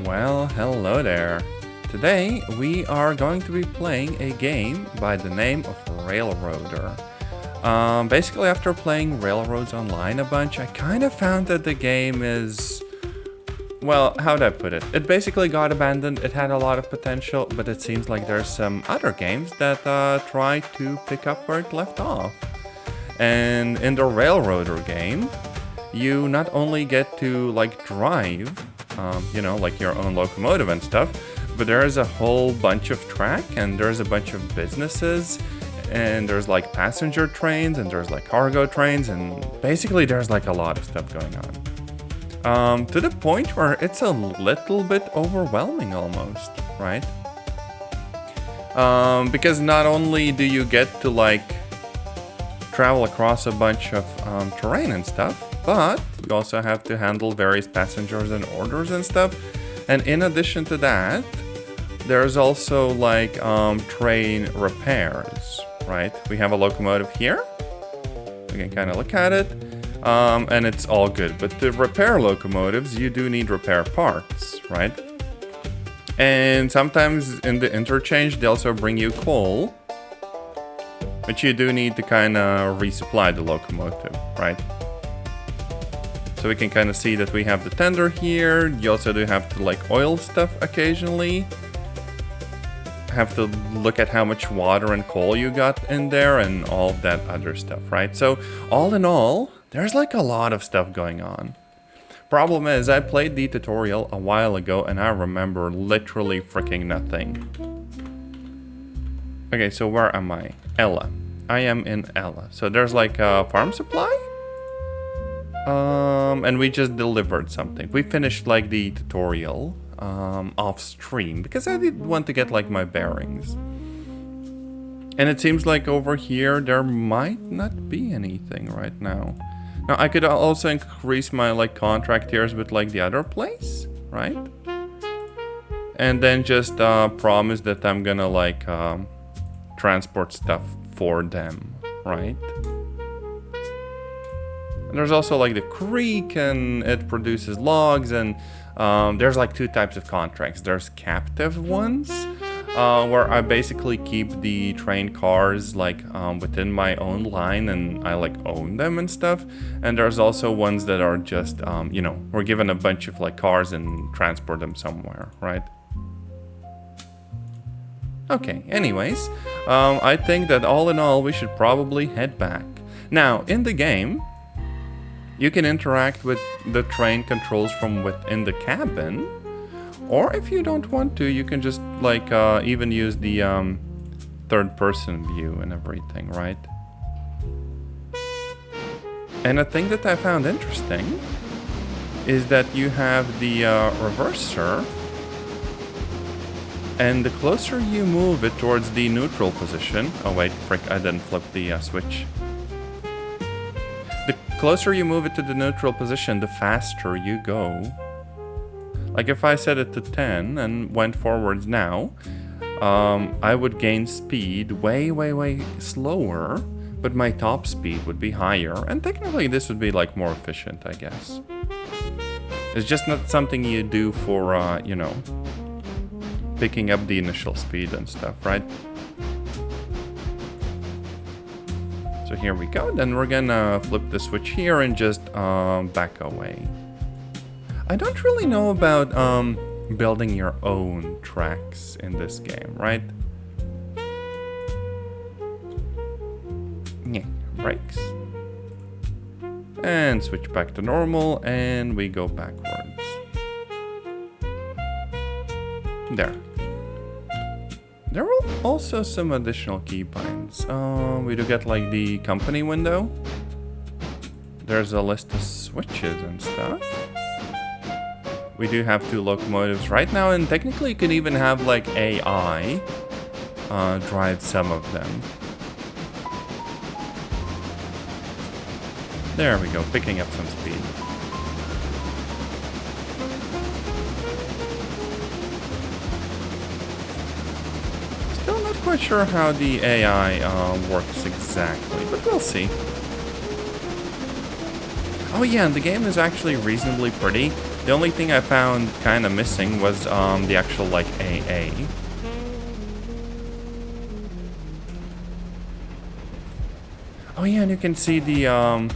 Well, hello there. Today we are going to be playing a game by the name of Railroader. Basically, after playing Railroads Online a bunch, I kind of found that the game is... Well, how'd I put it? It basically got abandoned, it had a lot of potential, but it seems like there's some other games that try to pick up where it left off. And in the Railroader game, you not only get to drive, like your own locomotive and stuff, but there is a whole bunch of track and there's a bunch of businesses and there's passenger trains and there's cargo trains and basically there's a lot of stuff going on. To the point where it's a little bit overwhelming almost, right? Because not only do you get to travel across a bunch of terrain and stuff, but you also have to handle various passengers and orders and stuff. And in addition to that, there's also train repairs, right? We have a locomotive here. We can kind of look at it. And it's all good. But to repair locomotives, you do need repair parts, right? And sometimes in the interchange, they also bring you coal. But you do need to kind of resupply the locomotive, right? So we can kind of see that we have the tender here. You also do have to oil stuff occasionally. Have to look at how much water and coal you got in there and all that other stuff, right? So all in all, there's a lot of stuff going on. Problem is, I played the tutorial a while ago and I remember literally freaking nothing. Okay, so where am I? Ella. I am in Ella. So there's a farm supply? And we just delivered something. We finished the tutorial off stream because I did want to get my bearings. And it seems over here there might not be anything right now. Now I could also increase my contract tiers with the other place, right? And then just promise that I'm gonna transport stuff for them, right? And there's also the creek and it produces logs and there's two types of contracts. There's captive ones where I basically keep the train cars within my own line and I own them and stuff. And there's also ones that are just we're given a bunch of cars and transport them somewhere, right? Okay, anyways, I think that all in all we should probably head back. Now, in the game, you can interact with the train controls from within the cabin, or if you don't want to, you can just even use the third-person view and everything, right? And a thing that I found interesting is that you have the reverser, and the closer you move it towards the neutral position... Oh wait, frick, I didn't flip the switch. The closer you move it to the neutral position, the faster you go. If I set it to 10 and went forwards now, I would gain speed way slower, but my top speed would be higher, and technically this would be more efficient, I guess. It's just not something you do for, picking up the initial speed and stuff, right? So here we go, then we're gonna flip the switch here and just back away. I don't really know about building your own tracks in this game, right? Yeah, brakes. And switch back to normal and we go backwards. There. There are also some additional keybinds. We do get the company window. There's a list of switches and stuff. We do have 2 locomotives right now, and technically you could even have AI drive some of them. There we go, picking up some speed. Still not quite sure how the AI works exactly, but we'll see. Oh yeah, and the game is actually reasonably pretty. The only thing I found kind of missing was the actual like AA. Oh yeah, and you can see the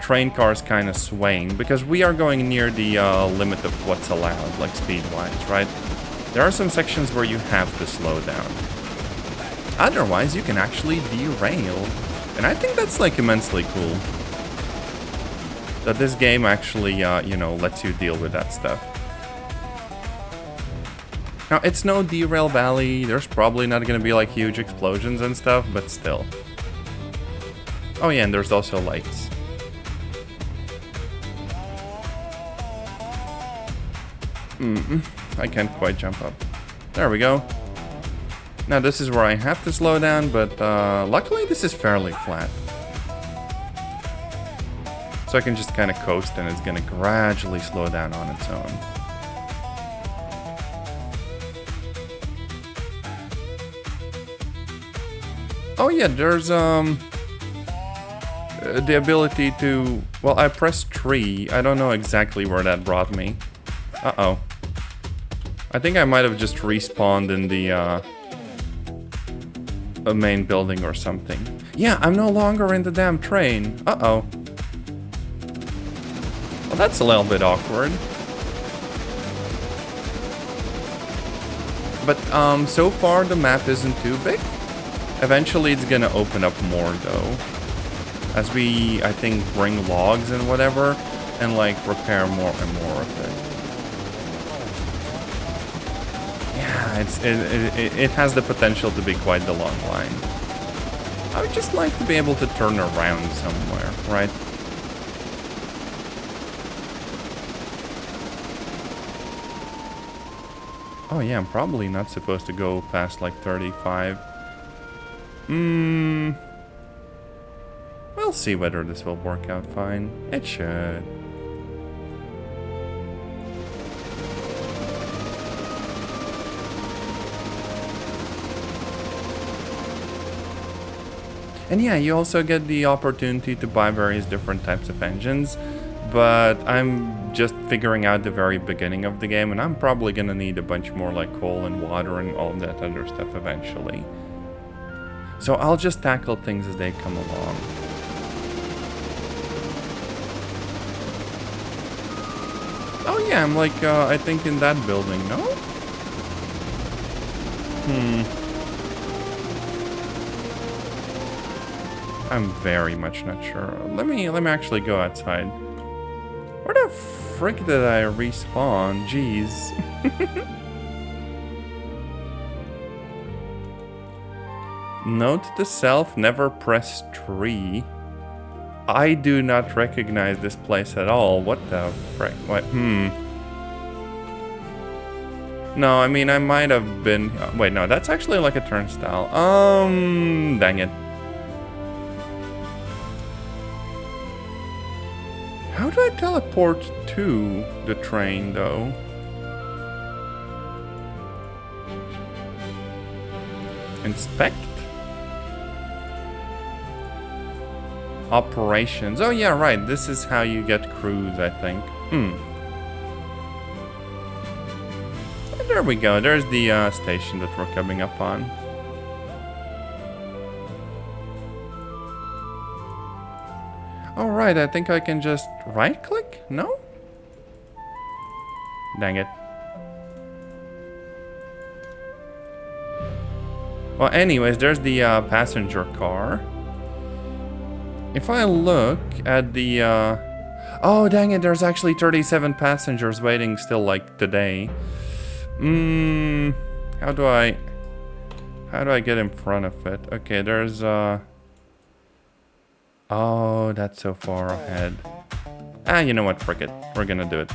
train cars kind of swaying because we are going near the limit of what's allowed, like speed-wise, right? There are some sections where you have to slow down. Otherwise, you can actually derail. And I think that's like immensely cool. That this game actually, you know, lets you deal with that stuff. Now, it's no Derail Valley. There's probably not going to be like huge explosions and stuff, but still. Oh yeah, and there's also lights. I can't quite jump up. There we go. Now this is where I have to slow down, but luckily this is fairly flat. So I can just kind of coast and it's gonna gradually slow down on its own. Oh yeah, there's the ability to... Well, I pressed 3. I don't know exactly where that brought me. Uh-oh. I think I might have just respawned in the a main building or something. Yeah, I'm no longer in the damn train. Uh-oh. Well, that's a little bit awkward. But so far the map isn't too big. Eventually it's gonna open up more though. As we, I think, bring logs and whatever, and like repair more and more of it. Yeah, it has the potential to be quite the long line. I would just like to be able to turn around somewhere, right? Oh yeah, I'm probably not supposed to go past like 35. We'll see whether this will work out fine. It should. And yeah, you also get the opportunity to buy various different types of engines, but I'm just figuring out the very beginning of the game, and I'm probably gonna need a bunch more like coal and water and all that other stuff eventually. So I'll just tackle things as they come along. Oh yeah, I'm like, I think in that building, no? I'm very much not sure. Let me actually go outside. Where the frick did I respawn? Jeez. Note to self, never press 3. I do not recognize this place at all. What the frick? What? No, I mean, I might have been... wait, no, that's actually like a turnstile. Dang it. How do I teleport to the train, though? Inspect? Operations. Oh yeah, right. This is how you get crews, I think. There we go. There's the station that we're coming up on. Alright, I think I can just right-click? No? Dang it. Well, anyways, there's the passenger car. If I look at the... oh, dang it, there's actually 37 passengers waiting still, like, today. How do I get in front of it? Okay, there's... oh, that's so far ahead. Ah, you know what, frick it. We're gonna do it.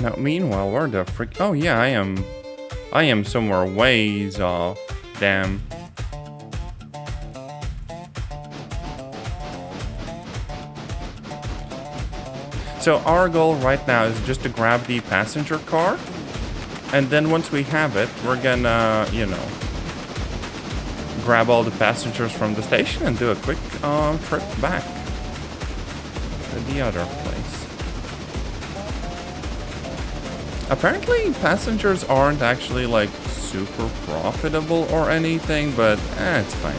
Now, meanwhile, where the frick... oh, yeah, I am somewhere ways off. Damn. So our goal right now is just to grab the passenger car. And then once we have it, we're gonna, you know, grab all the passengers from the station and do a quick trip back to the other place. Apparently, passengers aren't actually like super profitable or anything, but it's fine.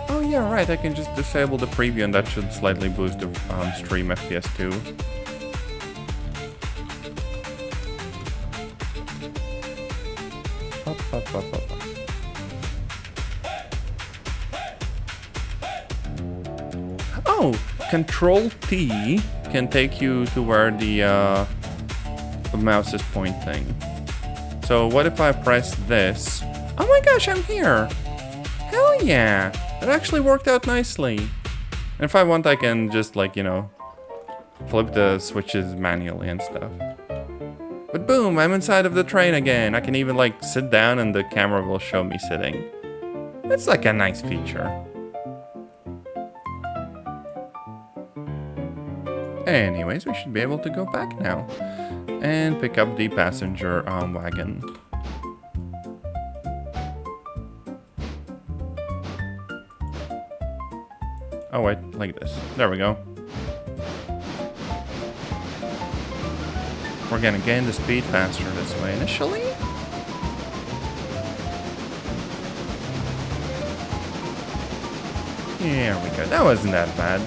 Oh yeah, right, I can just disable the preview and that should slightly boost the stream FPS too. Oh, Control T can take you to where the mouse is pointing. So what if I press this? Oh my gosh, I'm here! Hell yeah! It actually worked out nicely. And if I want, I can just like, you know, flip the switches manually and stuff. But boom, I'm inside of the train again. I can even like sit down and the camera will show me sitting. It's like a nice feature. Anyways, we should be able to go back now and pick up the passenger wagon. Oh wait, like this. There we go. We're gonna gain the speed faster this way initially. Here we go. That wasn't that bad.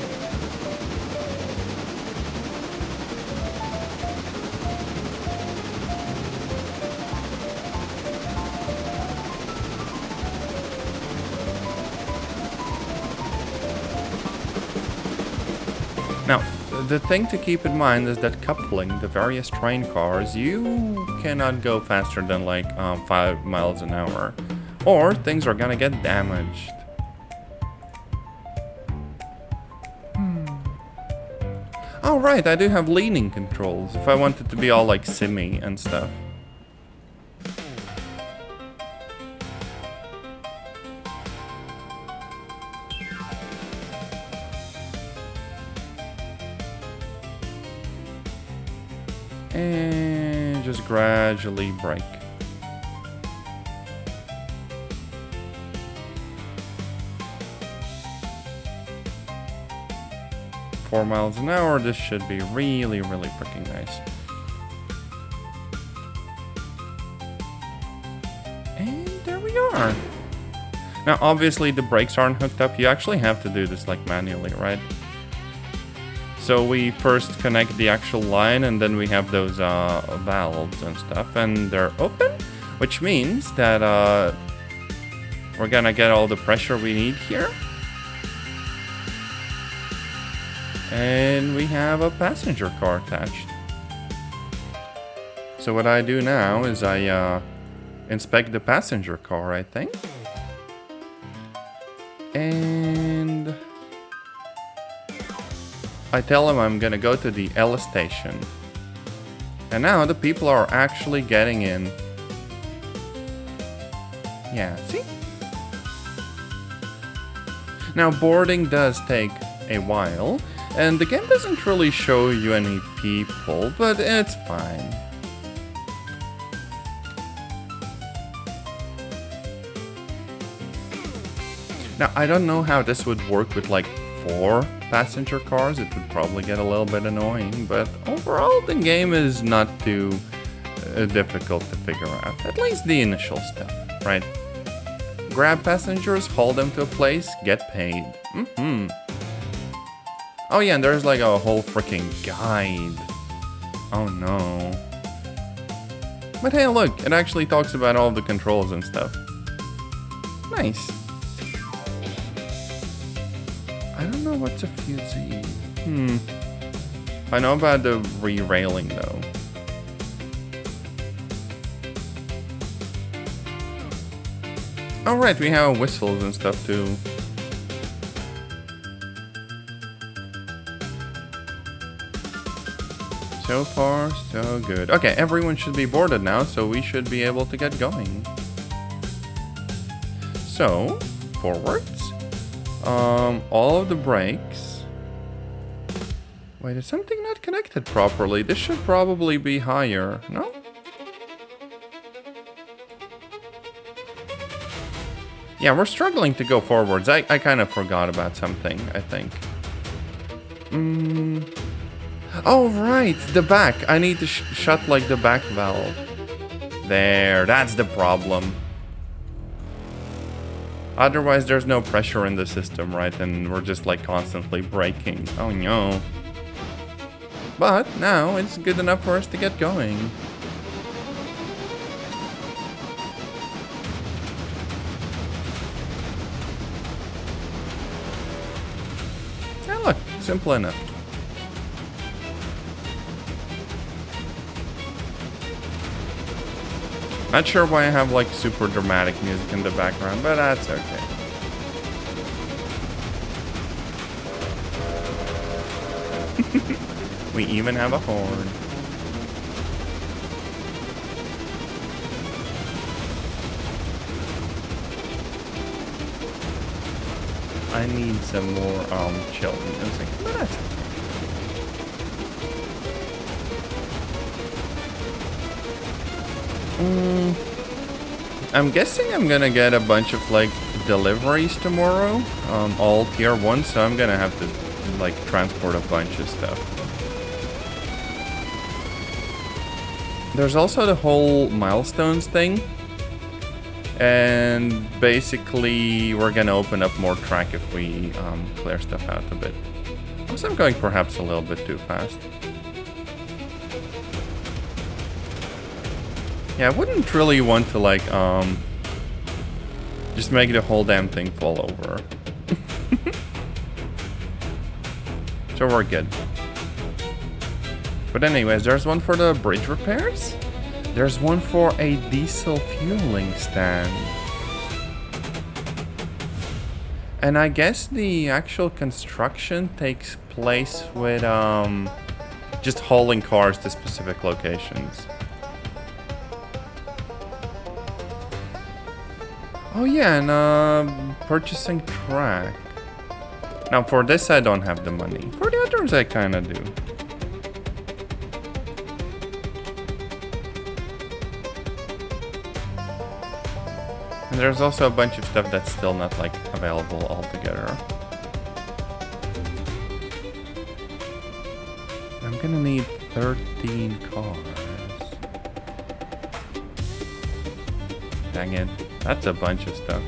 Now, the thing to keep in mind is that coupling the various train cars, you cannot go faster than like 5 miles an hour, or things are gonna get damaged. Oh right, I do have leaning controls if I want it to be all like simmy and stuff. And just gradually brake. Four miles an hour, this should be really, really freaking nice. And there we are. Now, obviously the brakes aren't hooked up. You actually have to do this like manually, right? So we first connect the actual line and then we have those valves and stuff and they're open, which means that we're gonna get all the pressure we need here. And we have a passenger car attached. So what I do now is I inspect the passenger car, I think. And I tell him I'm gonna go to the L station. And now the people are actually getting in. Yeah, see? Now boarding does take a while, and the game doesn't really show you any people, but it's fine. Now, I don't know how this would work with like 4 passenger cars. It would probably get a little bit annoying, but overall the game is not too difficult to figure out. At least the initial stuff, right? Grab passengers, haul them to a place, get paid. Oh yeah, and there's like a whole freaking guide. Oh no. But hey, look, it actually talks about all the controls and stuff. Nice. I don't know what's a fusee. I know about the re-railing though. Alright, we have whistles and stuff too. So far, so good. Okay, everyone should be boarded now, so we should be able to get going. So, forwards. all of the brakes. Wait, is something not connected properly? This should probably be higher, no? Yeah, we're struggling to go forwards. I kind of forgot about something, I think. Oh, right, the back. I need to shut, like, the back valve. There, that's the problem. Otherwise, there's no pressure in the system, right? And we're just, like, constantly braking. Oh, no. But now it's good enough for us to get going. Yeah, look, simple enough. Not sure why I have like super dramatic music in the background, but that's okay. We even have a horn. I need some more chill music, but that's okay. I'm guessing I'm gonna get a bunch of like deliveries tomorrow, all tier 1, so I'm gonna have to like transport a bunch of stuff. There's also the whole milestones thing, and basically we're gonna open up more track if we clear stuff out a bit. Also, I'm going perhaps a little bit too fast. Yeah, I wouldn't really want to like just make the whole damn thing fall over. So we're good. But anyways, there's one for the bridge repairs. There's one for a diesel fueling stand. And I guess the actual construction takes place with just hauling cars to specific locations. Oh yeah, and purchasing track. Now for this I don't have the money. For the others I kinda do. And there's also a bunch of stuff that's still not like available altogether. I'm gonna need 13 cars. Dang it. That's a bunch of stuff.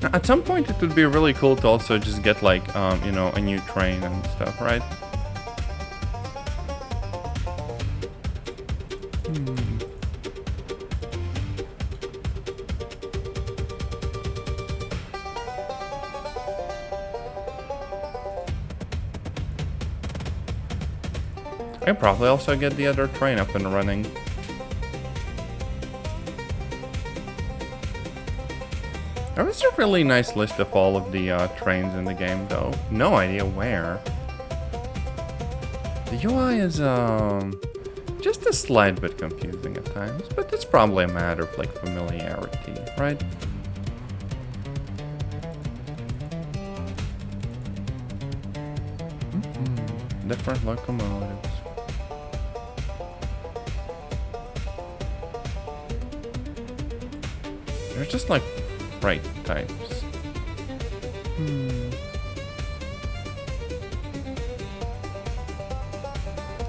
Now, at some point, it would be really cool to also just get like, you know, a new train and stuff, right? I probably also get the other train up and running. There is a really nice list of all of the trains in the game, though. No idea where. The UI is just a slight bit confusing at times, but it's probably a matter of like familiarity, right? Different locomotives. They're just like freight types.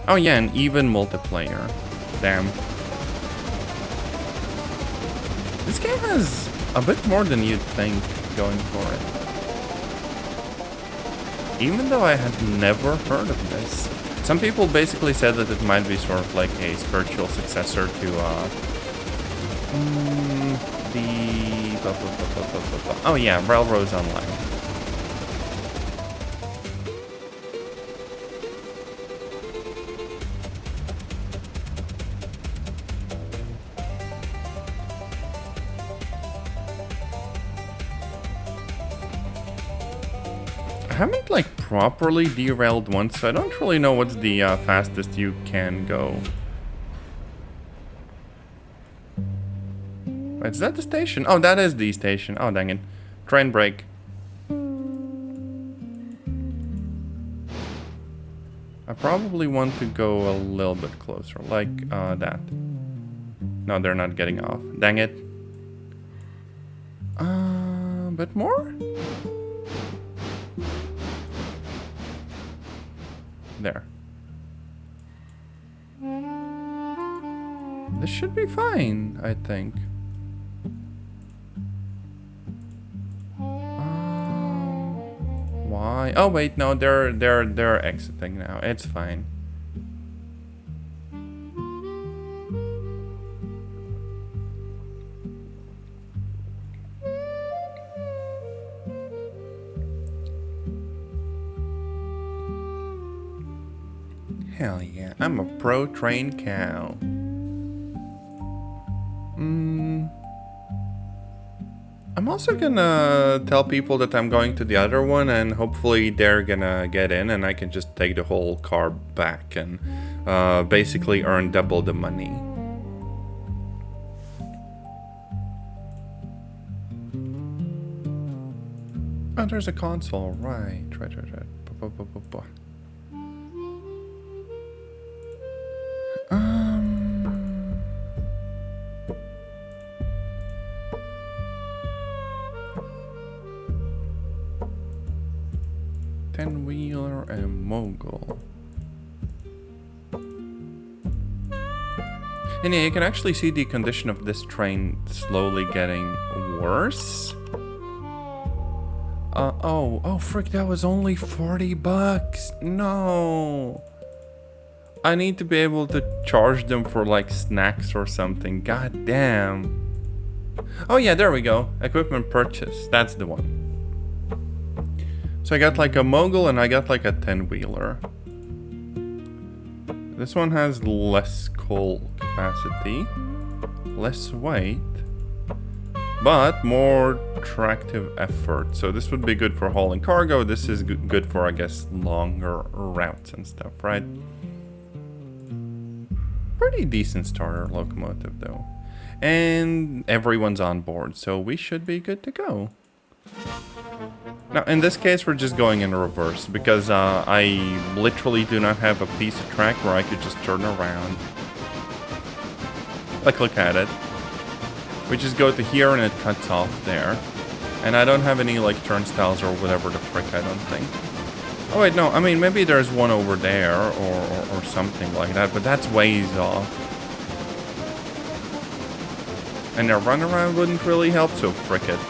Oh yeah, and even multiplayer. Damn. This game has a bit more than you'd think going for it. Even though I had never heard of this. Some people basically said that it might be sort of like a spiritual successor to oh yeah, Railroads Online. I haven't like properly derailed once, so I don't really know what's the fastest you can go. Wait, is that the station? Oh, that is the station. Oh, dang it. Train break. I probably want to go a little bit closer, like that. No, they're not getting off. Dang it. A bit more? There. This should be fine, I think. Why? Oh wait, no, they're exiting now. It's fine. Hell yeah, I'm a pro train cow. I'm also gonna tell people that I'm going to the other one, and hopefully they're gonna get in and I can just take the whole car back and basically earn double the money. Oh, there's a console, right. 10-wheeler and mogul. And yeah, you can actually see the condition of this train slowly getting worse. Oh, frick, that was only 40 bucks. No. I need to be able to charge them for like snacks or something. God damn. Oh yeah, there we go. Equipment purchase. That's the one. So I got like a mogul and I got like a 10-wheeler. This one has less coal capacity, less weight, but more tractive effort. So this would be good for hauling cargo. This is good for, I guess, longer routes and stuff, right? Pretty decent starter locomotive though. And everyone's on board, so we should be good to go. Now, in this case, we're just going in reverse, because I literally do not have a piece of track where I could just turn around. Like, look at it. We just go to here and it cuts off there. And I don't have any, like, turnstiles or whatever the frick, I don't think. Oh, wait, no, I mean, maybe there's one over there or something like that, but that's ways off. And a runaround wouldn't really help, so frick it.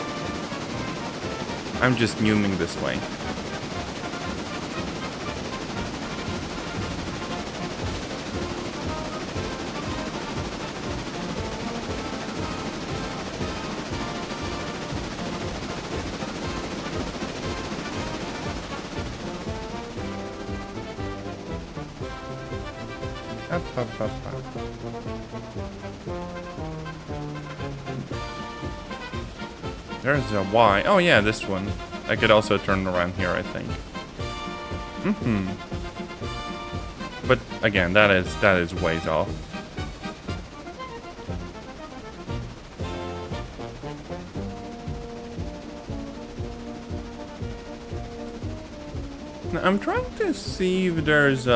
I'm just numing this way. Up. There's a Y. Oh yeah, this one. I could also turn around here, I think. But again, that is ways off. Now, I'm trying to see if there's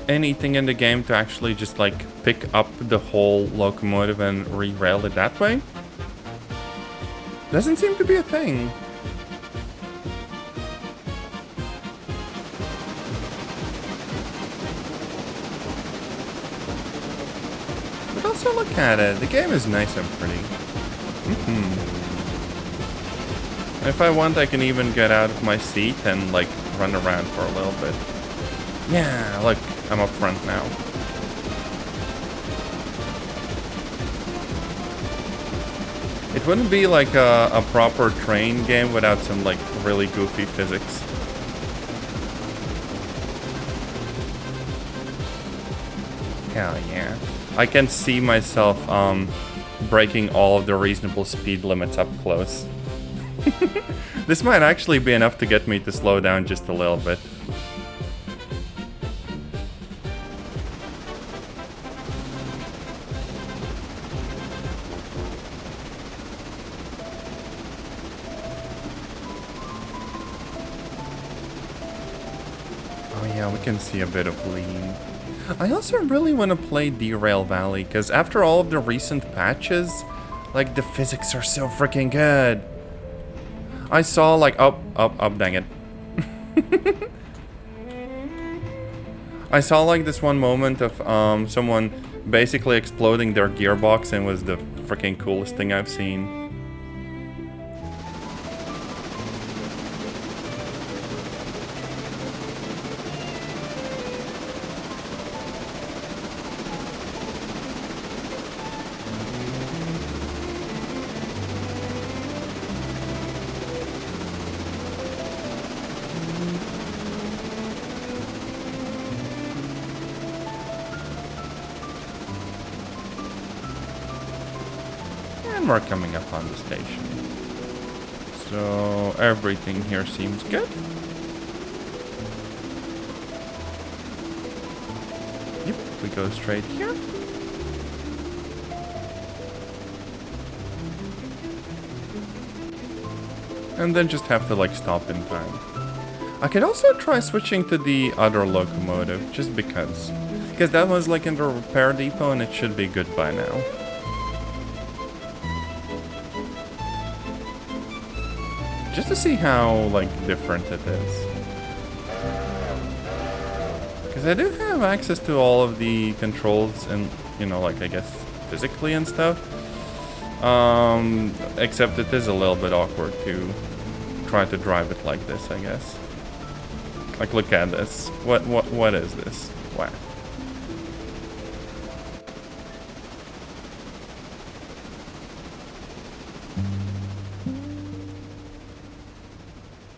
anything in the game to actually just like pick up the whole locomotive and re-rail it that way. Doesn't seem to be a thing. But also look at it. The game is nice and pretty. If I want, I can even get out of my seat and like run around for a little bit. Yeah, look, I'm up front now. It wouldn't be like a proper train game without some like really goofy physics. Hell yeah. I can see myself breaking all of the reasonable speed limits up close. This might actually be enough to get me to slow down just a little bit. Oh yeah, we can see a bit of lean. I also really want to play Derail Valley, because after all of the recent patches, like, the physics are so freaking good. I saw, like, dang it. I saw, like, this one moment of someone basically exploding their gearbox, and was the freaking coolest thing I've seen. And we're coming up on the station. So everything here seems good. Yep, we go straight here. And then just have to, like, stop in time. I could also try switching to the other locomotive, just because. Because that was, like, in the repair depot and it should be good by now. Just to see how, like, different it is. Because I do have access to all of the controls and, you know, like, I guess, physically and stuff. Except it is a little bit awkward to try to drive it like this, I guess. Like, look at this. What is this? Wow.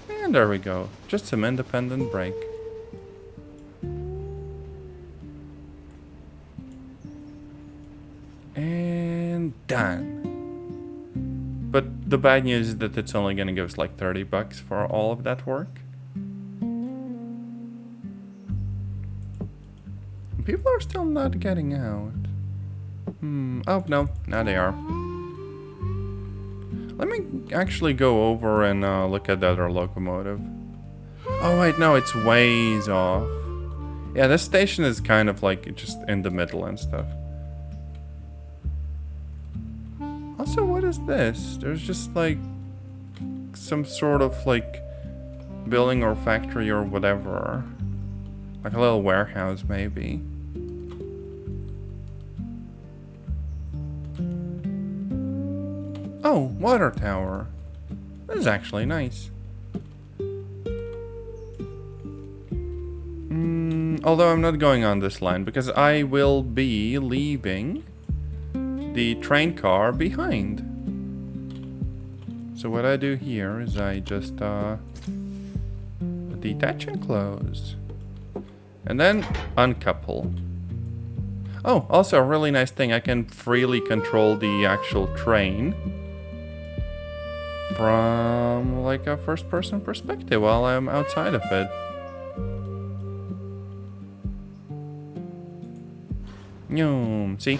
And there we go. Just some independent brake. And done. But the bad news is that it's only gonna give us like 30 bucks for all of that work. People are still not getting out. Oh no, now they are. Let me actually go over and look at the other locomotive. Oh wait, no, it's ways off. Yeah, this station is kind of like just in the middle and stuff. Also, what is this? There's just like some sort of like building or factory or whatever. Like a little warehouse maybe. Oh, water tower. This is actually nice. Although I'm not going on this line because I will be leaving the train car behind. So what I do here is I just detach and close. And then uncouple. Oh, also a really nice thing, I can freely control the actual train from like a first person perspective while I'm outside of it. See?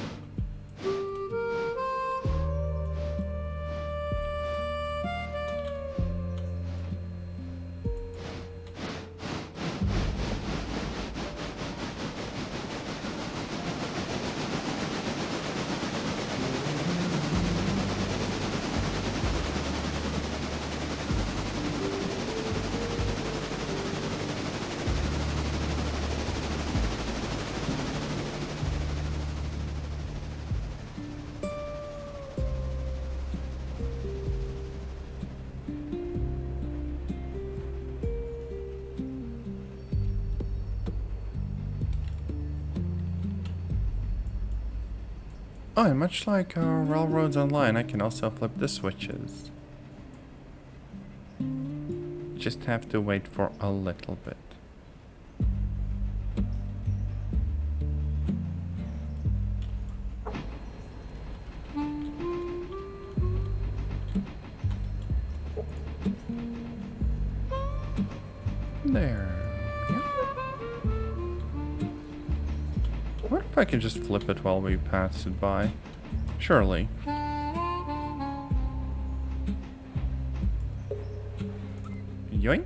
Oh, and much like Railroads Online, I can also flip the switches. Just have to wait for a little bit. There. Yeah. What if I can just flip it while we pass it by? Surely. Yoink.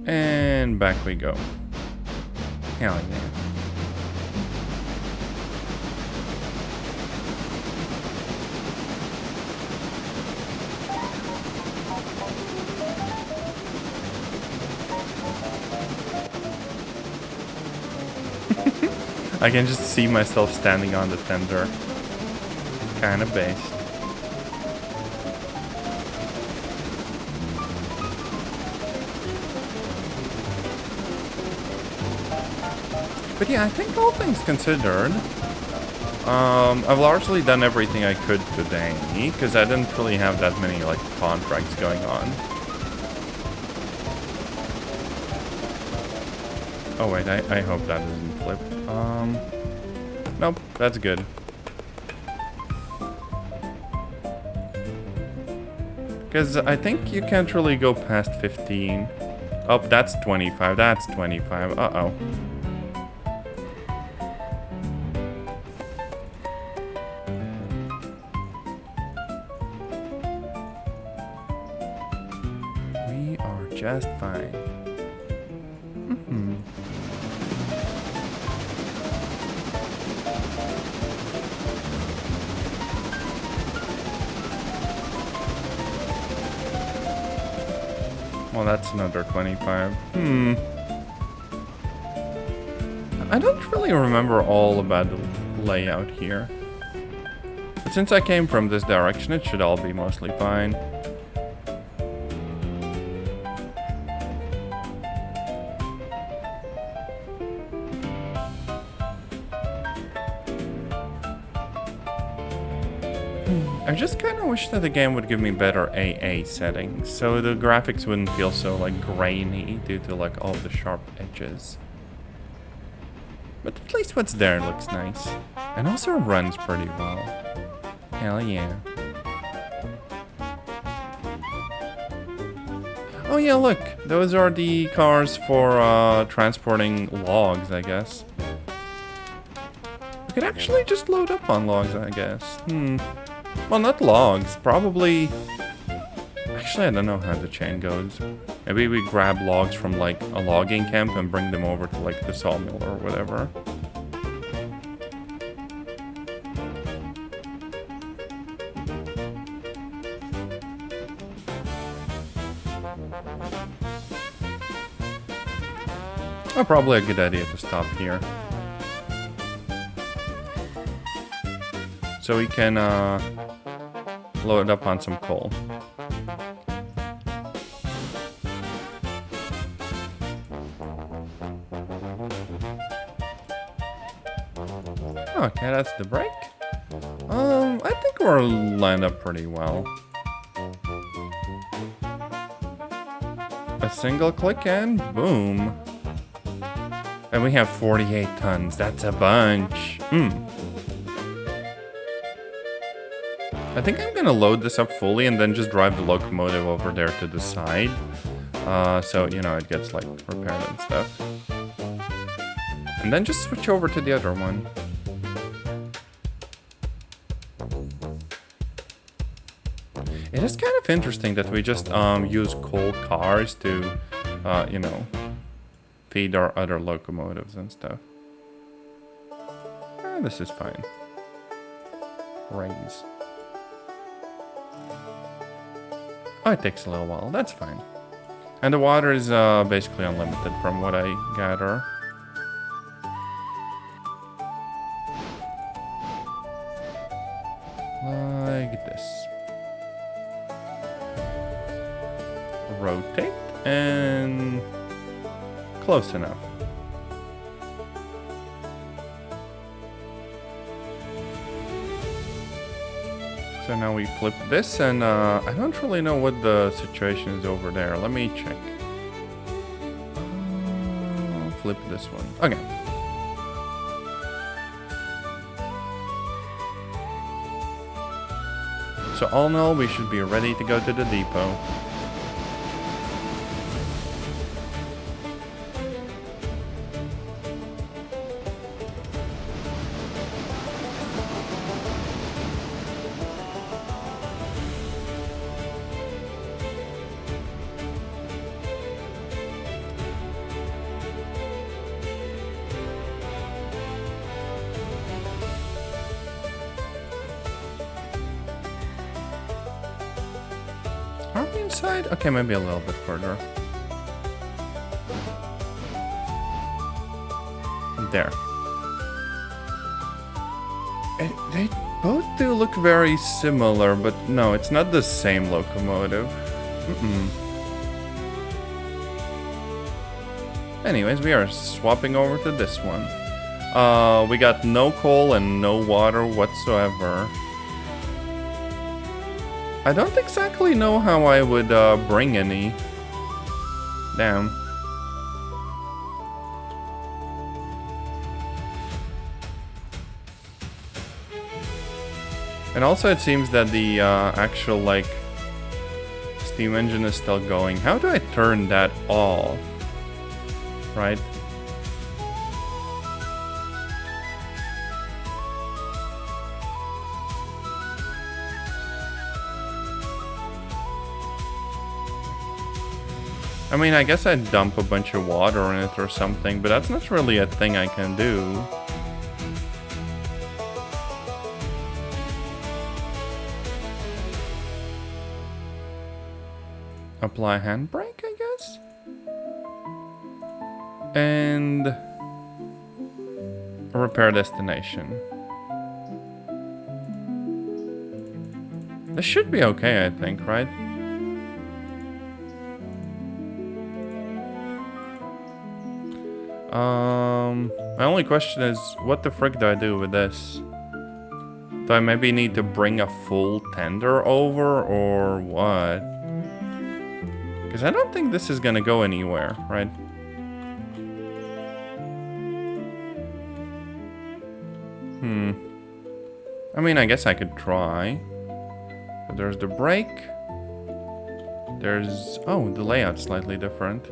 And back we go. Hell yeah. I can just see myself standing on the tender. Kinda based. But yeah, I think all things considered, I've largely done everything I could today, because I didn't really have that many, like, contracts going on. Oh wait, I hope that isn't flipped. Nope, that's good. Because I think you can't really go past 15. Oh, that's 25, that's 25, uh-oh. We are just fine. Well, that's another 25. I don't really remember all about the layout here. But since I came from this direction, it should all be mostly fine. I just kind of wish that the game would give me better AA settings, so the graphics wouldn't feel so, like, grainy due to, like, all the sharp edges. But at least what's there looks nice. And also runs pretty well. Hell yeah. Oh yeah, look! Those are the cars for, transporting logs, I guess. We could actually just load up on logs, I guess. Well, not logs, probably... Actually, I don't know how the chain goes. Maybe we grab logs from, like, a logging camp and bring them over to, like, the sawmill or whatever. Oh, probably a good idea to stop here. So we can, load up on some coal. Okay, that's the break. I think we're lined up pretty well. A single click and boom. And we have 48 tons. That's a bunch. I think I'm gonna load this up fully and then just drive the locomotive over there to the side. So, you know, it gets, like, repaired and stuff. And then just switch over to the other one. It is kind of interesting that we just use coal cars to, you know, feed our other locomotives and stuff. This is fine. Raise. Oh, it takes a little while. That's fine. And the water is basically unlimited from what I gather. Like this. Rotate and close enough. So now we flip this, and I don't really know what the situation is over there. Let me check. Flip this one. Okay. So all in all, we should be ready to go to the depot. the inside? Okay, maybe a little bit further. There. They both do look very similar, but no, it's not the same locomotive. Anyways, we are swapping over to this one. We got no coal and no water whatsoever. I don't exactly know how I would bring any. Damn. And also it seems that the actual, like, steam engine is still going. How do I turn that off? Right? I mean, I guess I'd dump a bunch of water in it or something, but that's not really a thing I can do. Apply handbrake, I guess? And repair destination. This should be okay, I think, right? My only question is, what the frick do I do with this? Do I maybe need to bring a full tender over, or what? Because I don't think this is gonna go anywhere, right? I mean, I guess I could try. But there's the brake. There's... oh, the layout's slightly different.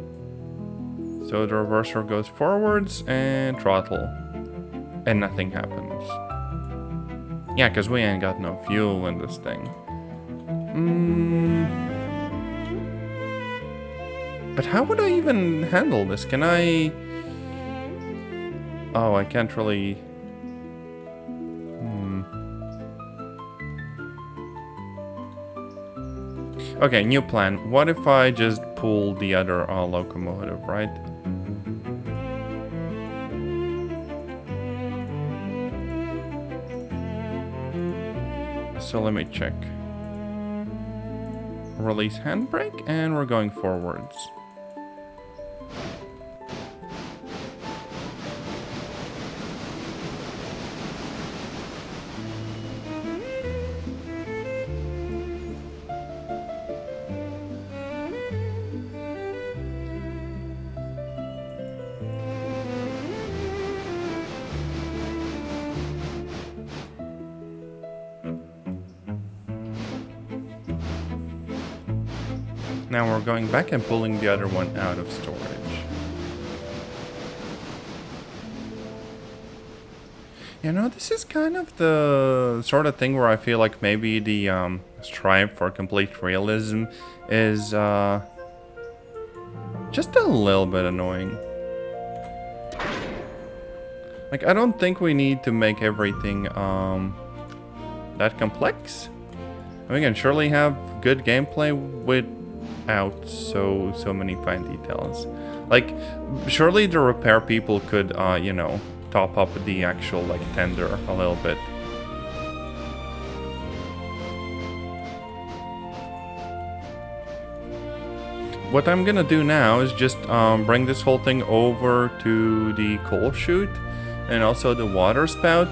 So the reverser goes forwards and throttle. And nothing happens. Yeah, because we ain't got no fuel in this thing. But how would I even handle this? Can I... oh, I can't really... Okay, new plan. What if I just pull the other locomotive, right? So let me check. Release handbrake, and we're going forwards. Now we're going back and pulling the other one out of storage. You know, this is kind of the sort of thing where I feel like maybe the strive for complete realism is just a little bit annoying. Like, I don't think we need to make everything that complex. We can surely have good gameplay without so many fine details. Like, surely the repair people could, you know, top up the actual, like, tender a little bit. What I'm gonna do now is just bring this whole thing over to the coal chute and also the water spout,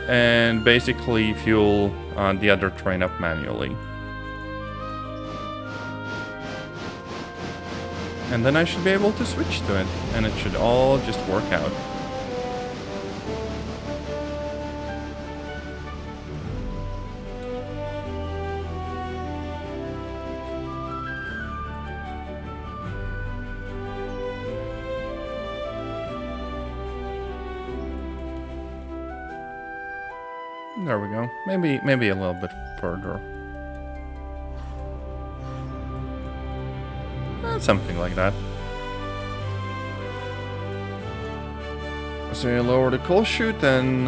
and basically fuel the other train up manually. And then I should be able to switch to it, and it should all just work out. There we go. Maybe a little bit further. Something like that. So you lower the coal chute and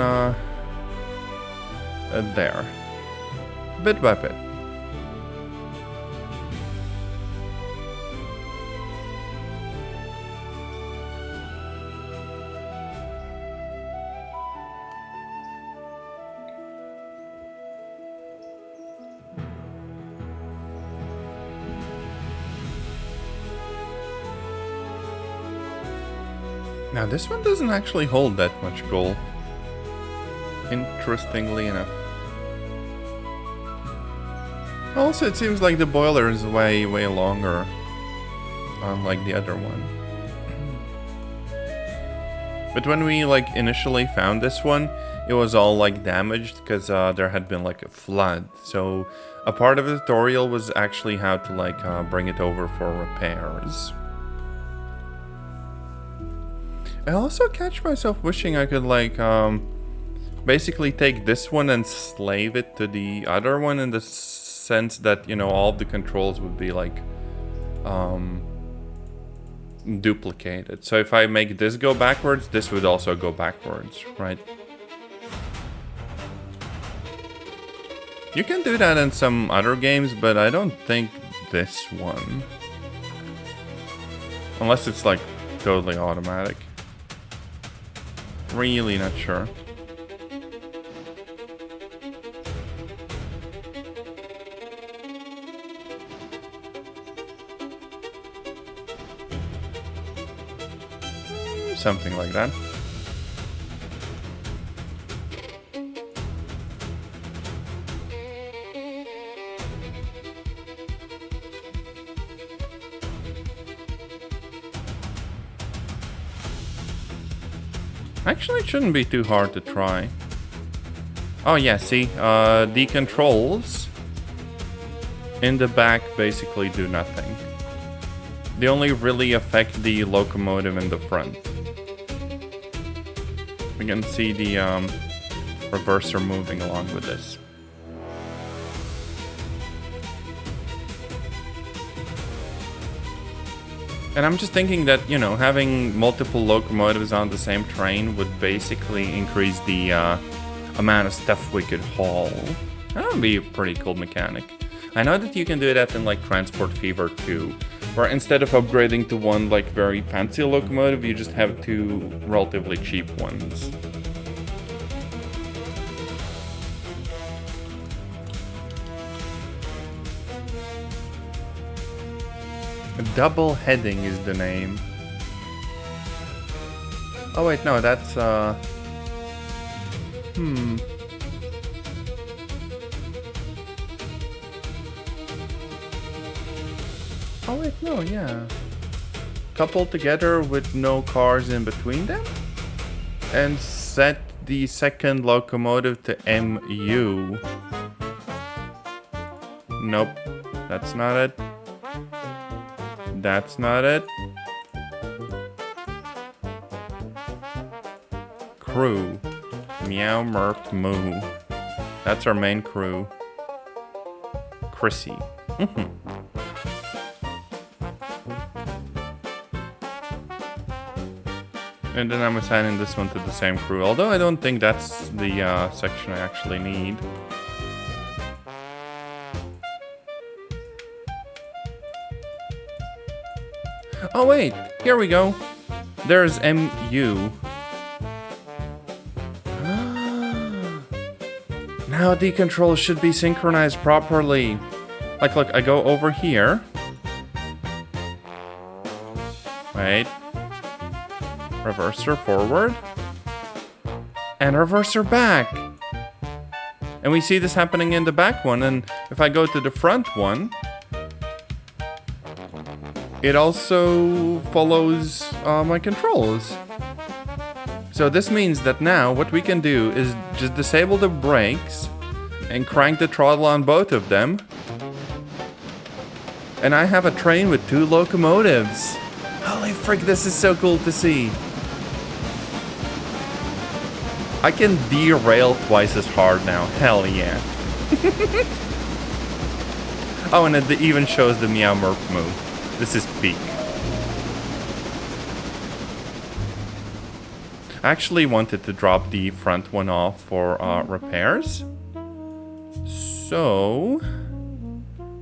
there. Bit by bit. Now this one doesn't actually hold that much coal. Interestingly enough. Also, it seems like the boiler is way longer, unlike the other one. But when we like initially found this one, it was all like damaged because there had been like a flood. So a part of the tutorial was actually how to like bring it over for repairs. I also catch myself wishing I could like basically take this one and slave it to the other one in the sense that, you know, all of the controls would be like duplicated. So if I make this go backwards, this would also go backwards, right? You can do that in some other games, but I don't think this one. Unless it's like totally automatic. Really not sure. Something like that. Actually, it shouldn't be too hard to try. Oh yeah, see, the controls in the back basically do nothing. They only really affect the locomotive in the front. We can see the reverser moving along with this. And I'm just thinking that, you know, having multiple locomotives on the same train would basically increase the amount of stuff we could haul. That would be a pretty cool mechanic. I know that you can do that in like Transport Fever 2, where instead of upgrading to one like very fancy locomotive, you just have two relatively cheap ones. Double Heading is the name. Oh wait, no, that's Oh wait, no, yeah. Coupled together with no cars in between them? And set the second locomotive to MU. Nope, that's not it. That's not it. Crew. Meow, Merp, Moo. That's our main crew. Chrissy. And then I'm assigning this one to the same crew. Although I don't think that's the section I actually need. Oh wait, here we go. There's MU. Now the controls should be synchronized properly. Like, look, I go over here. Wait. Reverser forward. And reverser back. And we see this happening in the back one. And if I go to the front one, it also follows my controls. So this means that now what we can do is just disable the brakes and crank the throttle on both of them. And I have a train with two locomotives. Holy frick, this is so cool to see. I can derail twice as hard now. Hell yeah. Oh, and it even shows the Meow Merp move. This is peak. I actually wanted to drop the front one off for repairs. So,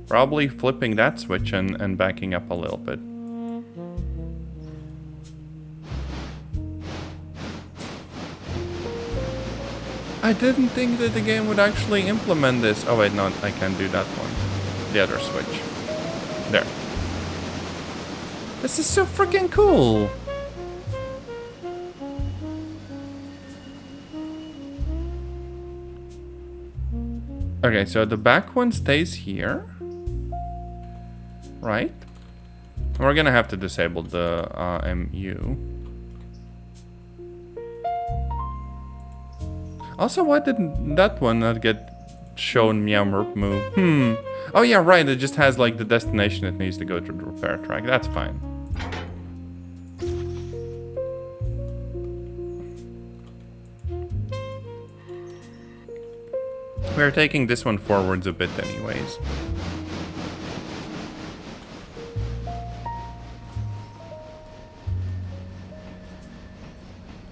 probably flipping that switch and backing up a little bit. I didn't think that the game would actually implement this. Oh wait, no, I can do that one. The other switch. There. This is so freaking cool. Okay, so the back one stays here. Right? We're gonna have to disable the MU. Also, why didn't that one not get shown Meow Merp Moo? Oh yeah, right, it just has like the destination it needs to go to the repair track. That's fine. We're taking this one forwards a bit anyways.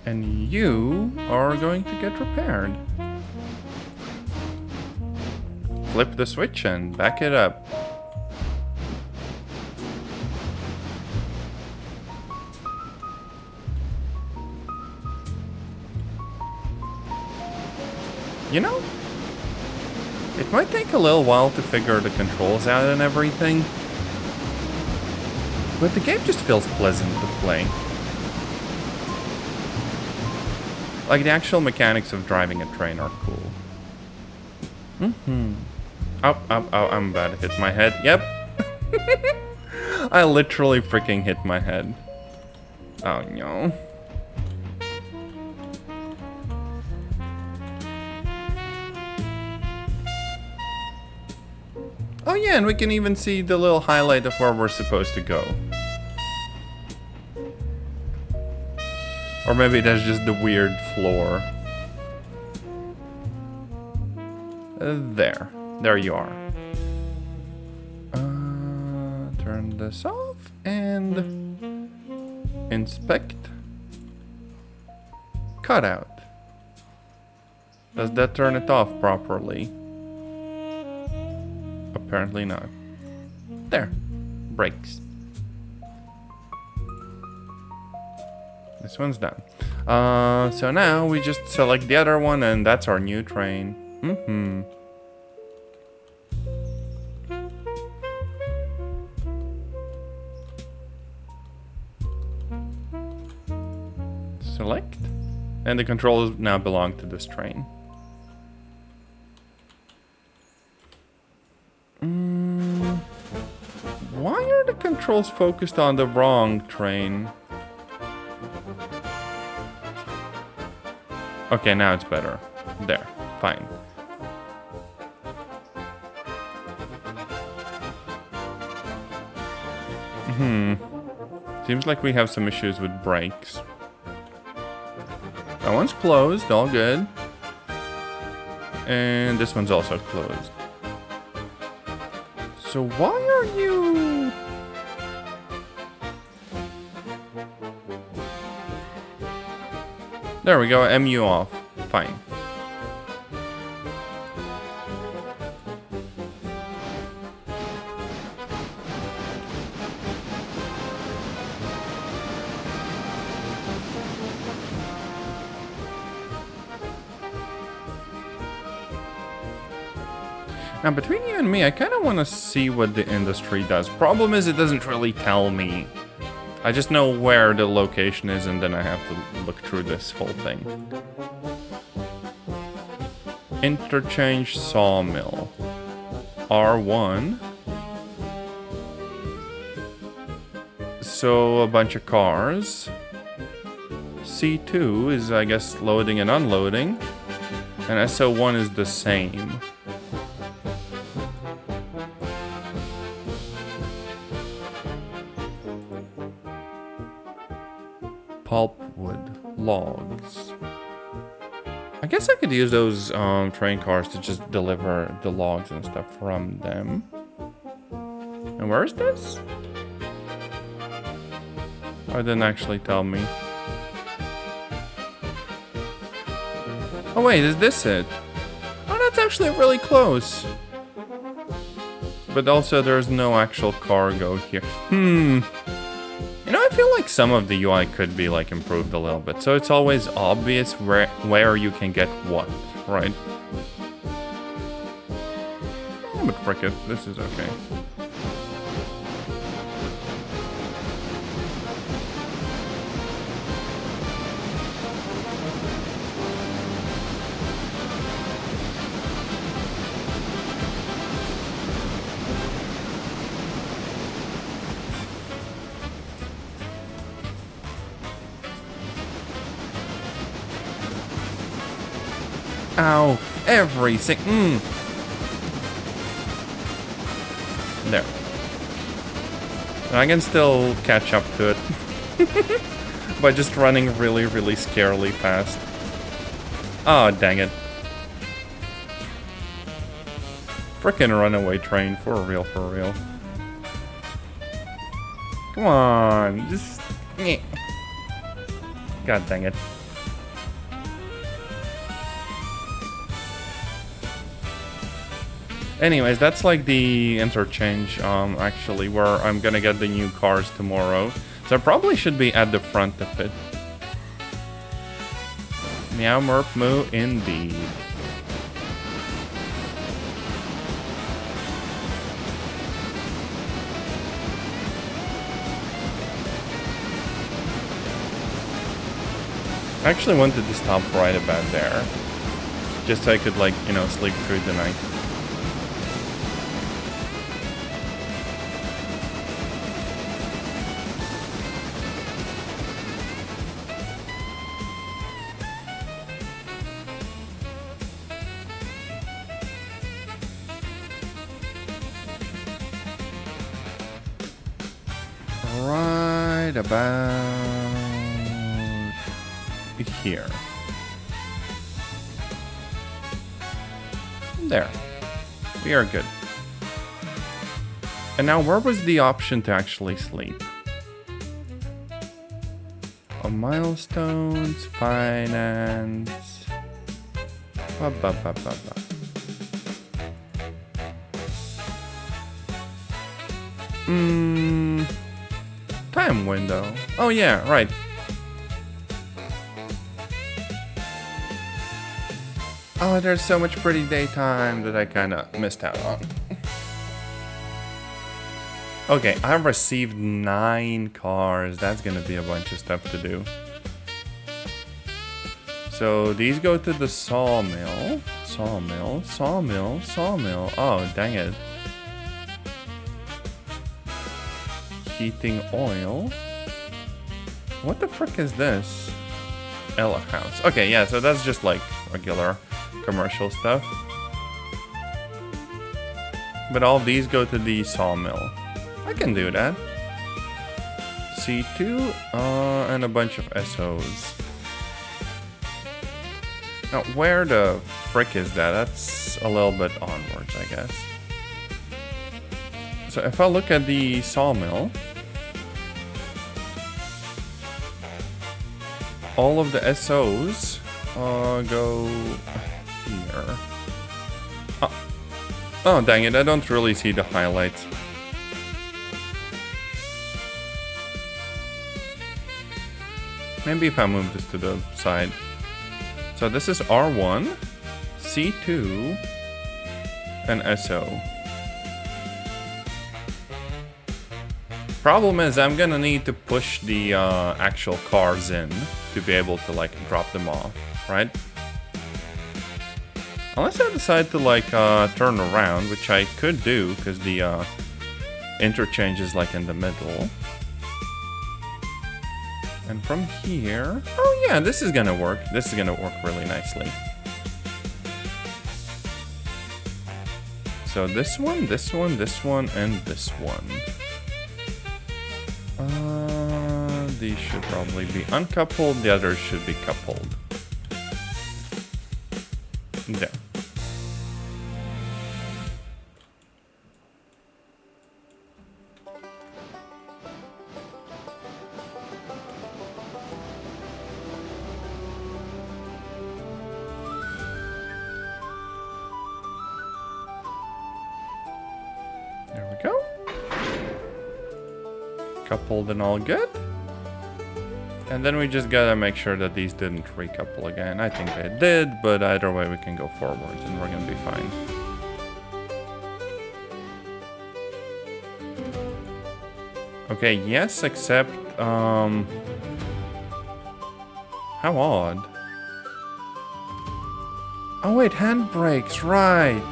And you are going to get repaired. Flip the switch and back it up. You know, it might take a little while to figure the controls out and everything, but the game just feels pleasant to play. Like, the actual mechanics of driving a train are cool. Oh, I'm about to hit my head. Yep. I literally freaking hit my head. Oh, no. Oh, yeah, and we can even see the little highlight of where we're supposed to go. Or maybe that's just the weird floor. There you are. Turn this off and inspect. Cutout. Does that turn it off properly? Apparently not. There. Brakes. This one's done. So now we just select the other one and that's our new train. Select. And the controls now belong to this train. Why are the controls focused on the wrong train? Okay, now it's better. There, fine. Seems like we have some issues with brakes. That one's closed, all good. And this one's also closed. So why are you... There we go, MU off. Fine. Now, between you and me, I kind of want to see what the industry does. Problem is, it doesn't really tell me. I just know where the location is, and then I have to look through this whole thing. Interchange Sawmill. R1. So, a bunch of cars. C2 is, I guess, loading and unloading. And SO1 is the same. Pulpwood logs. I guess I could use those train cars to just deliver the logs and stuff from them. And where is this? Oh, it didn't actually tell me. Oh wait, is this it? Oh, that's actually really close. But also there's no actual cargo here. You know, I feel like some of the UI could be like improved a little bit, so it's always obvious where you can get what, right? Oh, but frick it, this is okay. Ow! Everything. There. And I can still catch up to it. By just running really, really scarily fast. Oh, dang it. Frickin' runaway train, for real, for real. Come on, just... God dang it. Anyways, that's like the interchange, actually, where I'm gonna get the new cars tomorrow. So I probably should be at the front of it. Meow Merp Moo, indeed. I actually wanted to stop right about there. Just so I could, like, you know, sleep through the night. Right about here. There. We are good. And now, where was the option to actually sleep? Milestones, finance. Ba, ba, ba, ba, ba. Time window. Oh yeah, right. Oh, there's so much pretty daytime that I kind of missed out on. Okay, I've received 9 cars. That's gonna be a bunch of stuff to do. So these go to the sawmill. Sawmill, sawmill, sawmill. Oh, dang it. Heating oil. What the frick is this? Ella House. Okay, yeah, so that's just like regular commercial stuff. But all these go to the sawmill. I can do that. C2 and a bunch of SOs. Now, where the frick is that? That's a little bit onwards, I guess. So if I look at the sawmill, all of the SOs go here. Oh, dang it, I don't really see the highlights. Maybe if I move this to the side. So this is R1, C2, and SO. Problem is, I'm gonna need to push the actual cars in to be able to like drop them off, right? Unless I decide to like turn around, which I could do because the interchange is like in the middle. And from here, oh yeah, this is gonna work. This is gonna work really nicely. So this one, this one, this one, and this one. These should probably be uncoupled. The others should be coupled. There. There we go. Coupled and all good. And then we just gotta make sure that these didn't recouple again. I think they did, but either way we can go forwards and we're gonna be fine. Okay, yes, except, how odd. Oh wait, handbrakes, right.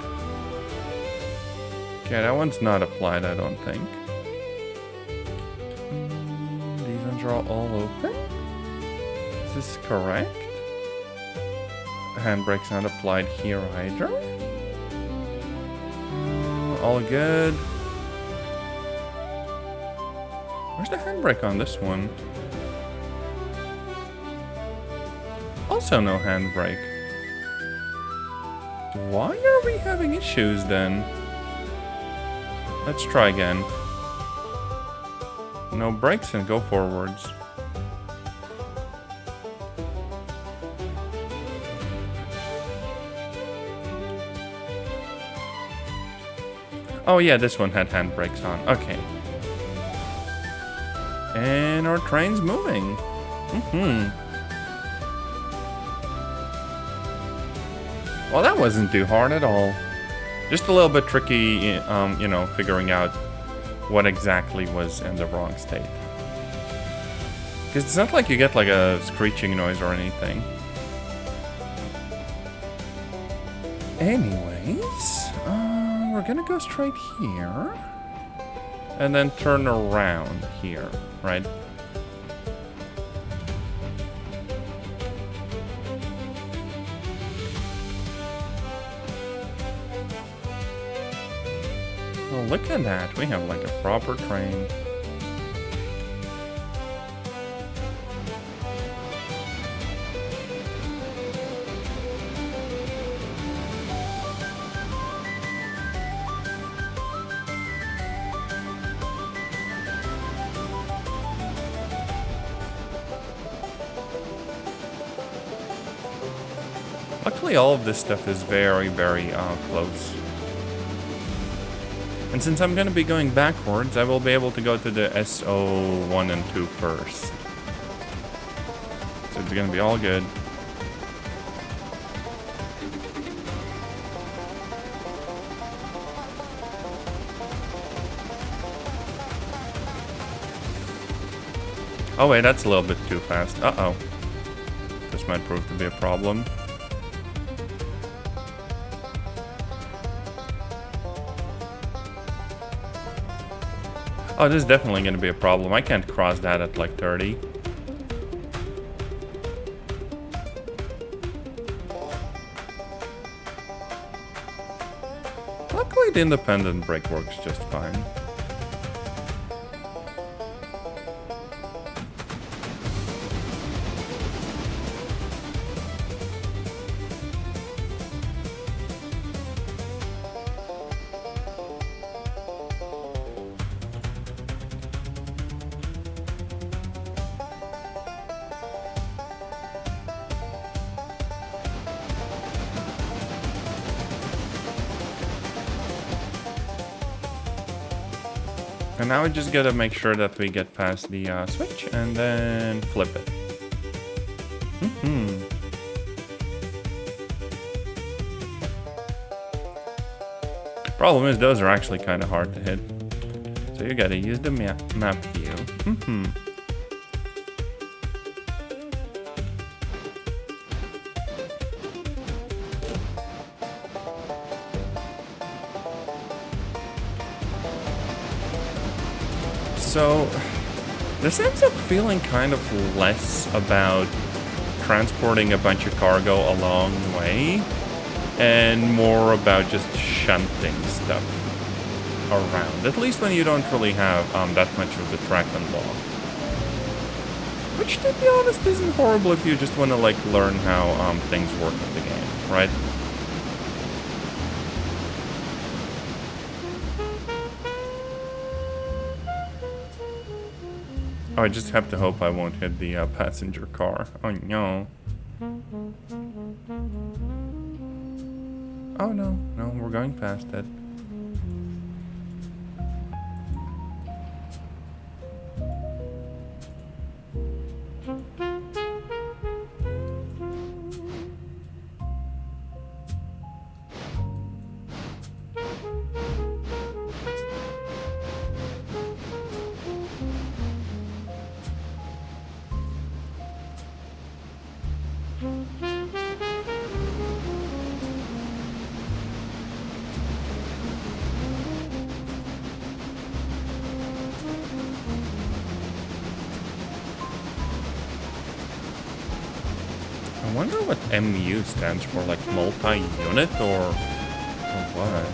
Okay, that one's not applied, I don't think. These ones are all open? Is this correct? handbrake's not applied here either. All good. Where's the handbrake on this one? Also no handbrake. Why are we having issues then? Let's try again. No brakes and go forwards. Oh yeah, this one had handbrakes on. Okay. And our train's moving. Well, that wasn't too hard at all. Just a little bit tricky, you know, figuring out what exactly was in the wrong state. Because it's not like you get like a screeching noise or anything. Anyways, we're gonna go straight here. And then turn around here, right? Oh, look at that. We have like a proper train. Luckily, all of this stuff is very, very close. And since I'm going to be going backwards, I will be able to go to the SO1 and 2 first. So it's going to be all good. Oh wait, that's a little bit too fast. Uh-oh. This might prove to be a problem. Oh, this is definitely going to be a problem. I can't cross that at like 30. Luckily, the independent brake works just fine. And now we just gotta make sure that we get past the switch and then flip it. Problem is, those are actually kind of hard to hit. So you gotta use the map view. So, this ends up feeling kind of less about transporting a bunch of cargo a long way, and more about just shunting stuff around. At least when you don't really have that much of the track unlocked. Which, to be honest, isn't horrible if you just want to like learn how things work in the game, right? Oh, I just have to hope I won't hit the passenger car. Oh no. Oh no, no, we're going past it. I wonder what MU stands for, like multi-unit or what?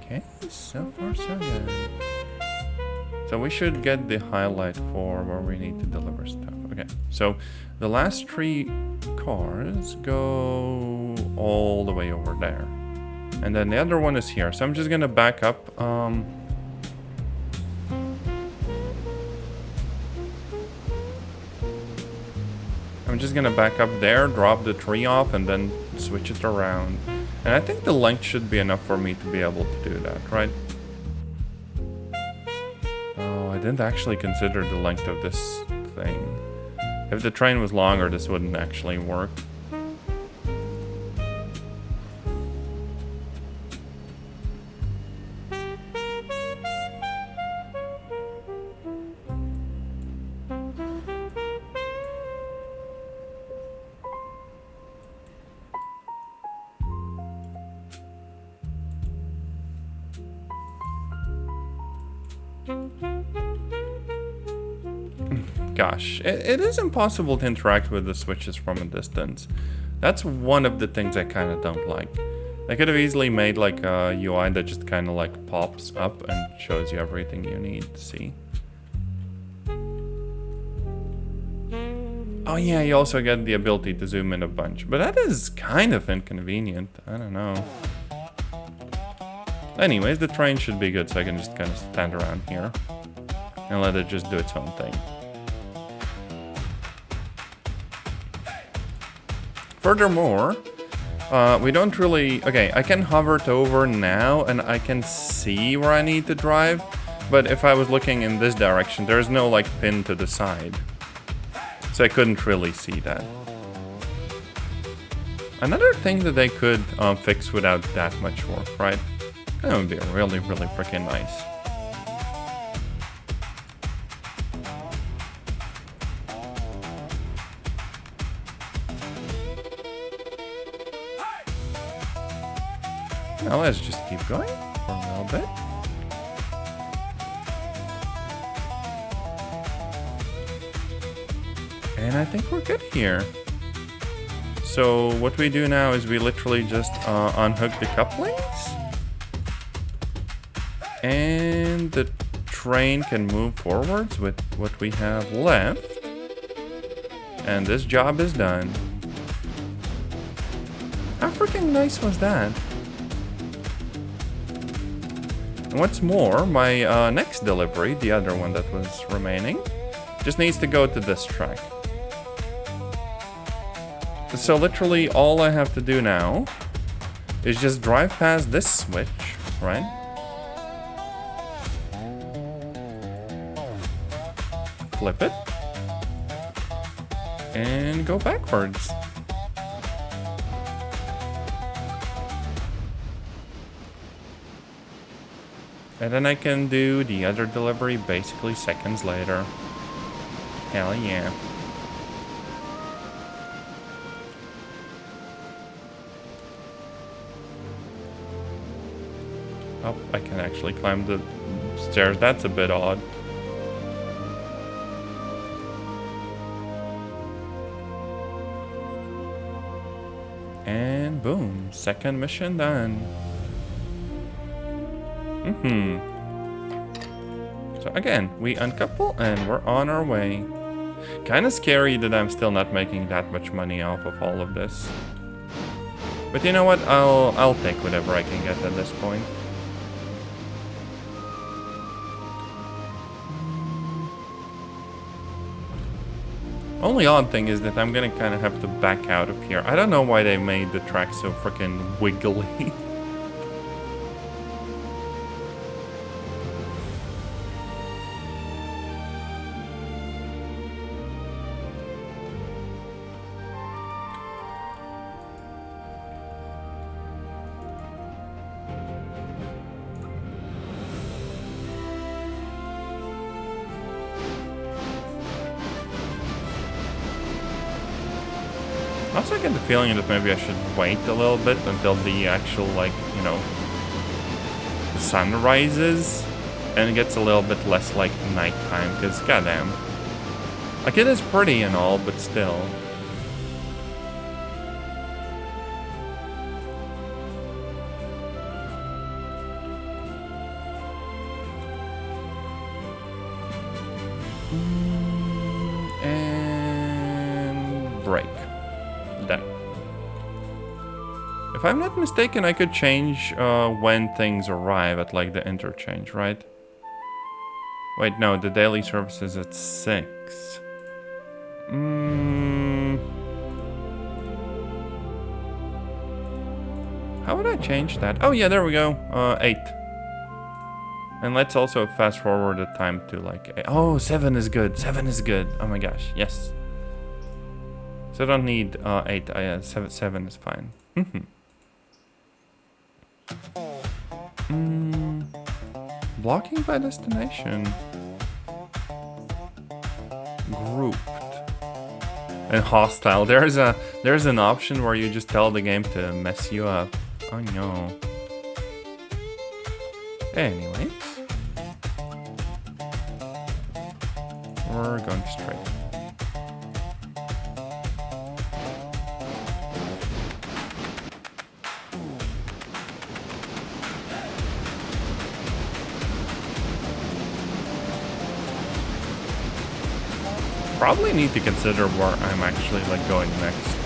Okay, so far so good. So we should get the highlight for where we need to deliver stuff. Okay, so the last 3 cars go all the way over there. And then the other one is here. So I'm just gonna back up. I'm just gonna back up there, drop the tree off, and then switch it around. And I think the length should be enough for me to be able to do that, right? Oh, I didn't actually consider the length of this thing. If the train was longer, this wouldn't actually work. Gosh, it is impossible to interact with the switches from a distance. That's one of the things I kind of don't like. They could have easily made like a UI that just kind of like pops up and shows you everything you need to see. Oh yeah, you also get the ability to zoom in a bunch, but that is kind of inconvenient. I don't know. Anyways, the train should be good, so I can just kind of stand around here and let it just do its own thing. Furthermore, we don't really... Okay, I can hover it over now, and I can see where I need to drive. But if I was looking in this direction, there's no, like, pin to the side. So I couldn't really see that. Another thing that they could fix without that much work, right? That would be really, really freaking nice. Now let's just keep going for a little bit. And I think we're good here. So what we do now is we literally just unhook the couplings. And the train can move forwards with what we have left. And this job is done. How freaking nice was that? And what's more, my next delivery, the other one that was remaining, just needs to go to this track. So literally all I have to do now is just drive past this switch, right? Flip it. And go backwards. And then I can do the other delivery basically seconds later. Hell yeah. Oh, I can actually climb the stairs. That's a bit odd. And boom, second mission done. So again, we uncouple and we're on our way. Kind of scary that I'm still not making that much money off of all of this. But you know what? I'll take whatever I can get at this point. Only odd thing is that I'm gonna kind of have to back out of here. I don't know why they made the track so freaking wiggly. I also get the feeling that maybe I should wait a little bit until the actual, like, you know, the sun rises and it gets a little bit less like nighttime, because goddamn. Like, it is pretty and all, but still. And break. Done. If I'm not mistaken, I could change when things arrive at like the interchange, right? Wait, no, the daily service is at 6. How would I change that? Oh yeah, there we go. 8. And let's also fast forward the time to like 8. Oh, 7 is good. 7 is good. Oh my gosh, yes. So I don't need 8. 7 is fine. Blocking by destination. Grouped. And hostile. There's an option where you just tell the game to mess you up. Oh no. Anyways. We're going straight. Probably need to consider where I'm actually like going next.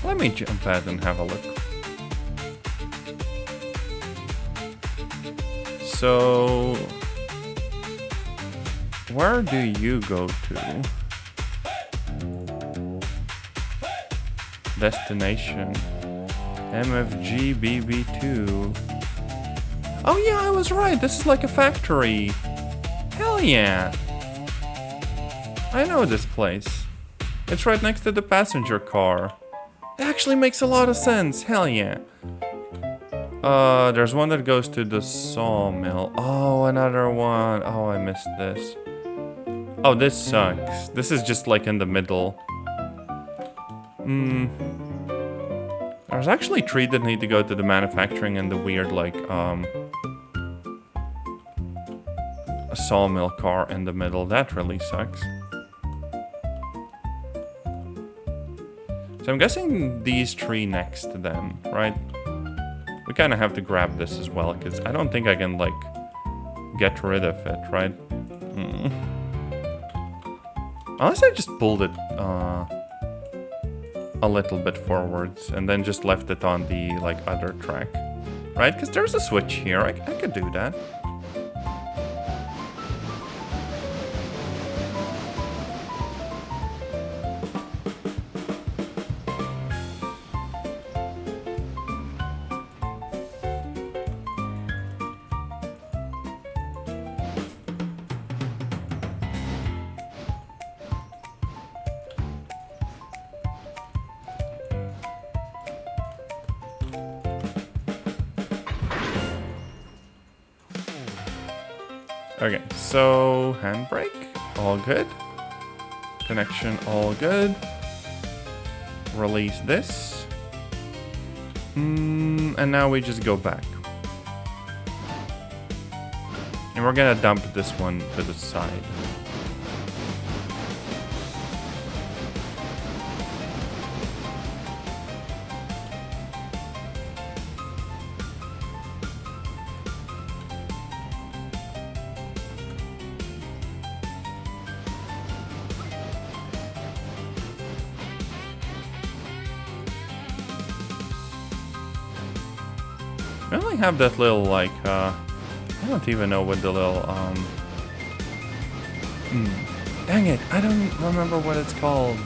Let me jump ahead and have a look. So, where do you go to? Destination. MFG BB2. Oh yeah, I was right. This is like a factory. Hell yeah. I know this place. It's right next to the passenger car. It actually makes a lot of sense. Hell yeah. There's one that goes to the sawmill. Oh, another one. Oh, I missed this. Oh, this sucks. This is just like in the middle. There's actually 3 that need to go to the manufacturing and the weird, like, a sawmill car in the middle. That really sucks. So I'm guessing these 3 next to them, right? We kind of have to grab this as well, because I don't think I can, like, get rid of it, right? Unless I just pulled it a little bit forwards and then just left it on the, like, other track, right? Because there's a switch here. I could do that. Okay, so handbrake, all good. Connection, all good. Release this. And now we just go back. And we're gonna dump this one to the side. We only have that little, like, I don't even know what the little, dang it, I don't remember what it's called.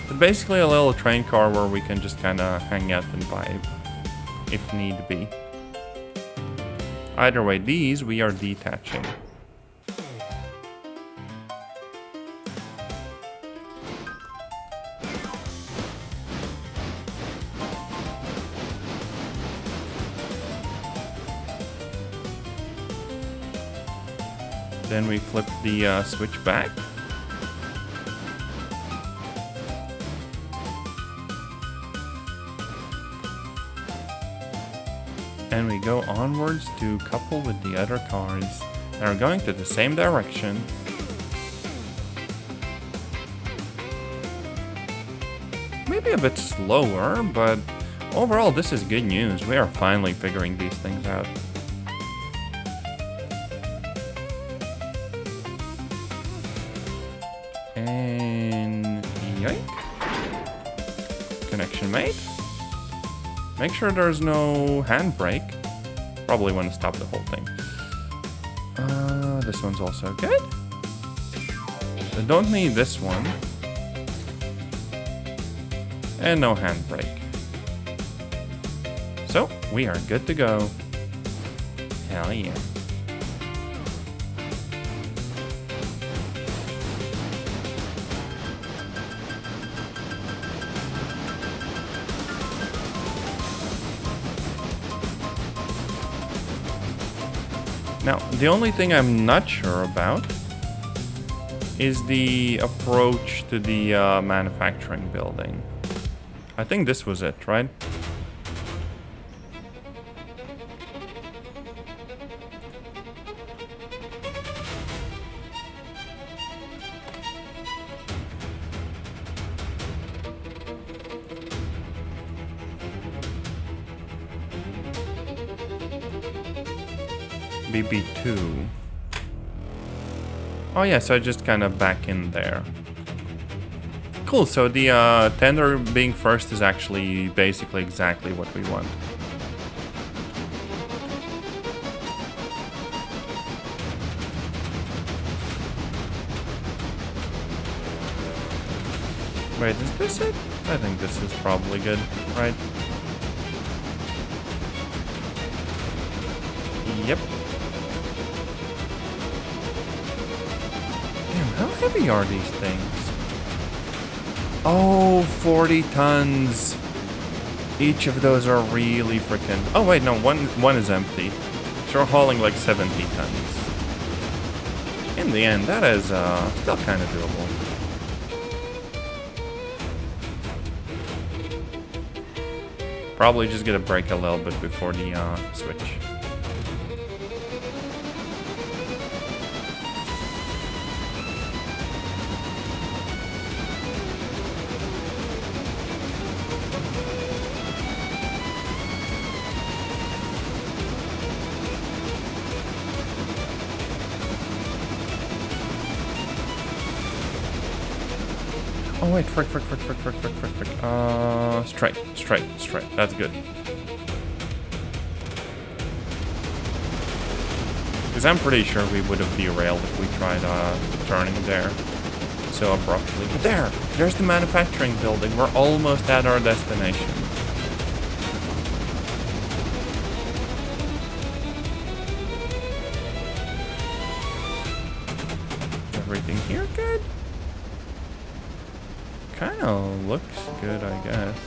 But basically a little train car where we can just kind of hang out and vibe, if need be. Either way, these we are detaching. Then we flip the switch back. And we go onwards to couple with the other cars. And we're going to the same direction. Maybe a bit slower, but overall this is good news. We are finally figuring these things out. And yoink. Connection made. Make sure there's no handbrake. Probably want to stop the whole thing. This one's also good. I don't need this one. And no handbrake. So, we are good to go. Hell yeah. Now, the only thing I'm not sure about is the approach to the manufacturing building. I think this was it, right? BB2. Oh yeah, so I just kind of back in there. Cool, so the tender being first is actually basically exactly what we want. Wait, is this it? I think this is probably good, right? Yep. How heavy are these things? Oh, 40 tons. Each of those are really freaking... Oh, wait, no, one is empty. So we're hauling like 70 tons. In the end, that is still kind of doable. Probably just gonna brake a little bit before the switch. Oh wait, frick. Straight. That's good. Because I'm pretty sure we would have derailed if we tried turning there so abruptly. But there's the manufacturing building. We're almost at our destination. Everything here good? Kinda looks good, I guess.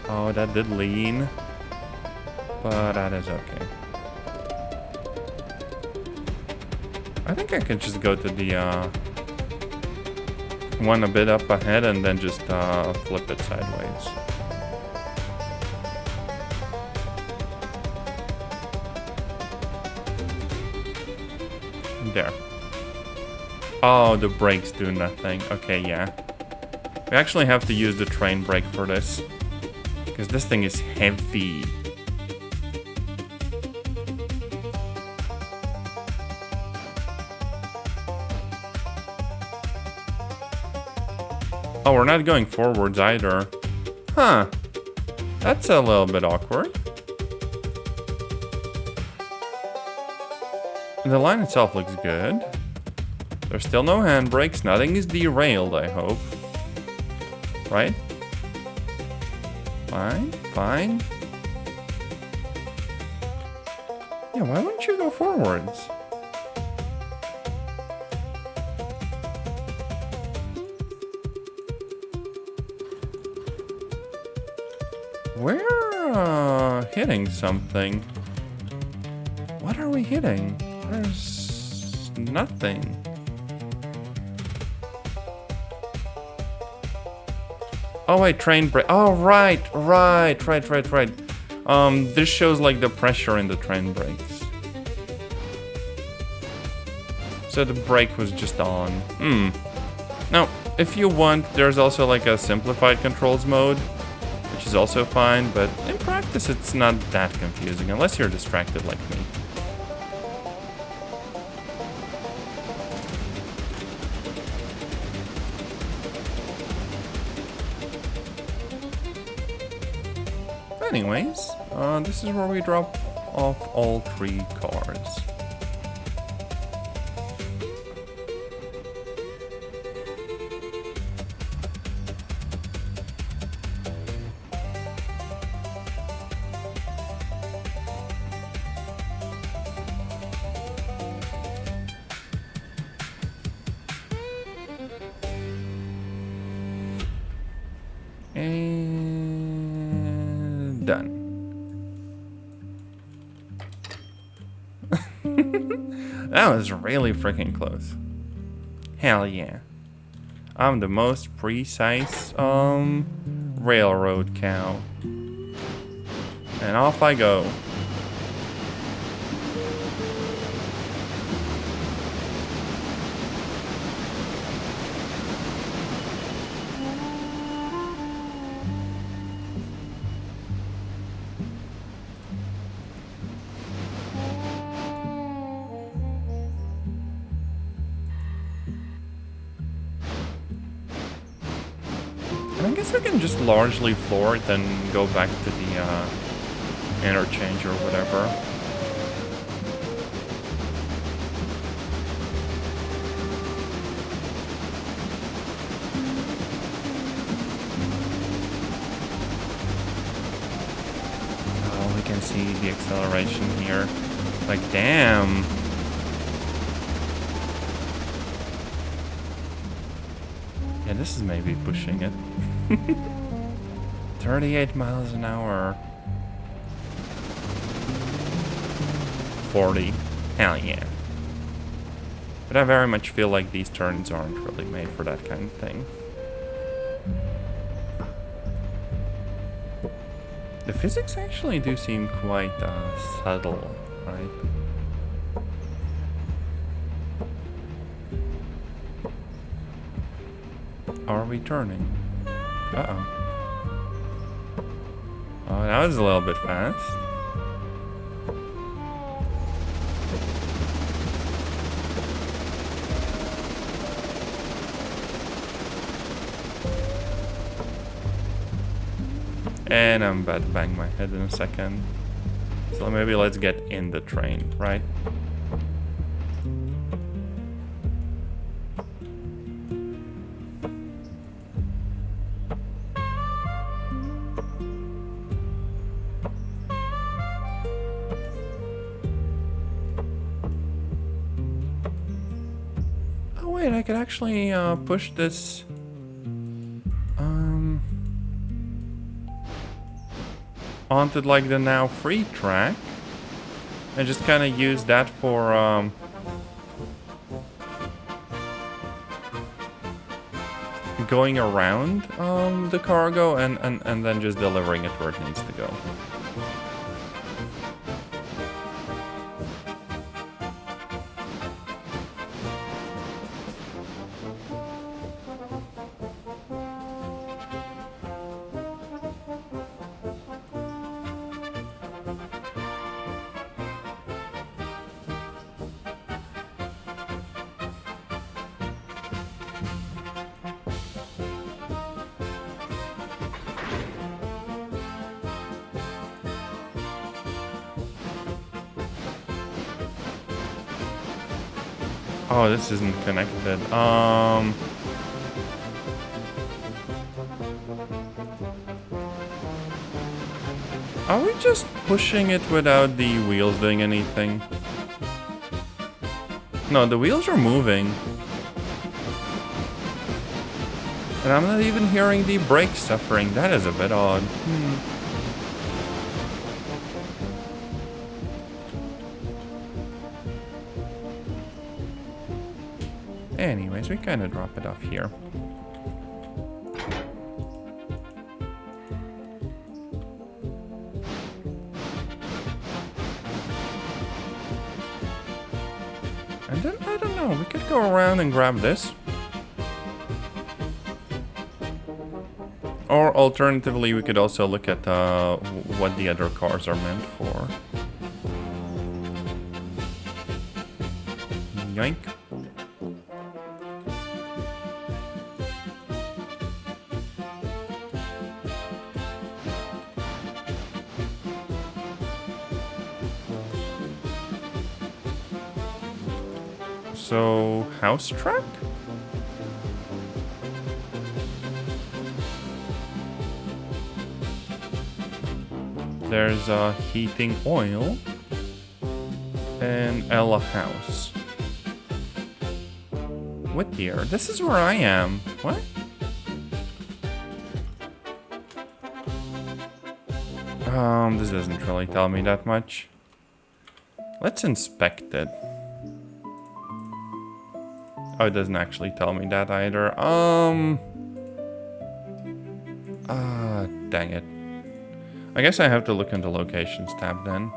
Oh, that did lean. But that is okay. I think I could just go to the one a bit up ahead and then just flip it sideways. There. Oh, the brakes do nothing. Okay, yeah. We actually have to use the train brake for this. Because this thing is heavy. Oh, we're not going forwards either. Huh. That's a little bit awkward. The line itself looks good. There's still no handbrakes. Nothing is derailed, I hope. Right? Fine, fine. Yeah, why wouldn't you go forwards? We're hitting something. What are we hitting? There's nothing. Oh wait, train brake. Oh right. This shows like the pressure in the train brakes. So the brake was just on. Now, if you want, there's also like a simplified controls mode, which is also fine, but in practice it's not that confusing unless you're distracted like me. Anyways, this is where we drop off all 3 cars. And done. That was really freaking close. Hell yeah. I'm the most precise railroad cow. And off I go. And I guess we can just largely floor it, then go back to the interchange or whatever. Oh, we can see the acceleration here. Like, damn. Yeah, this is maybe pushing it. 38 miles an hour. 40. Hell yeah. But I very much feel like these turns aren't really made for that kind of thing. The physics actually do seem quite subtle, right? Are we turning? Uh-oh. Oh, that was a little bit fast. And I'm about to bang my head in a second. So maybe let's get in the train, right? Oh wait, I could actually push this onto like the now free track and just kind of use that for going around the cargo and then just delivering it where it needs to go. Oh, this isn't connected. Are we just pushing it without the wheels doing anything? No, the wheels are moving. And I'm not even hearing the brakes suffering. That is a bit odd. Anyways, we kind of drop it off here. And then, I don't know, we could go around and grab this. Or alternatively, we could also look at what the other cars are meant for. Yoink. So, house track? There's heating oil and Ella house. Whittier. This is where I am. What? This doesn't really tell me that much. Let's inspect it. Oh, it doesn't actually tell me that either. Dang it. I guess I have to look in the locations tab then.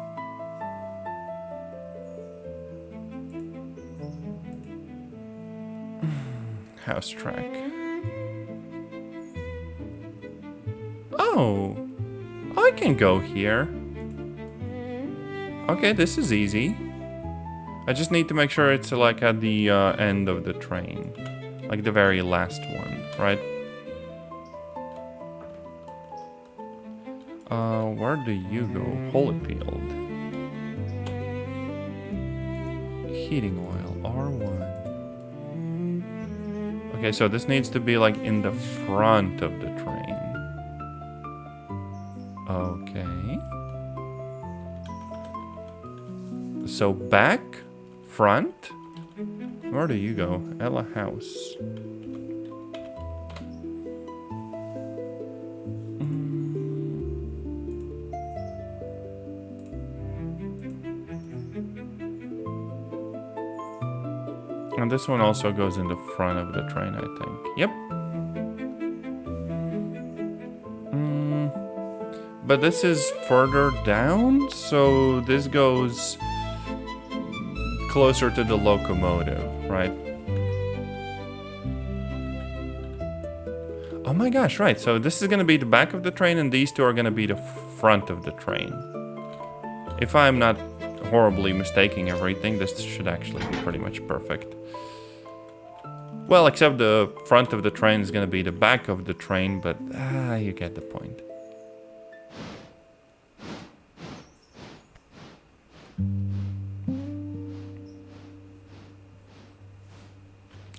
House track. Oh, I can go here. Okay, this is easy. I just need to make sure it's like at the end of the train. Like the very last one, right? Where do you go? Holyfield. Heating oil, R1. Okay, so this needs to be like in the front of the train. Okay. So back, front. Where do you go? Ella house. And this one also goes in the front of the train, I think. Yep. But this is further down, so this goes closer to the locomotive, right? Oh my gosh, right. So this is going to be the back of the train, and these two are going to be the front of the train. If I'm not horribly mistaking everything, this should actually be pretty much perfect. Well, except the front of the train is going to be the back of the train, but you get the point.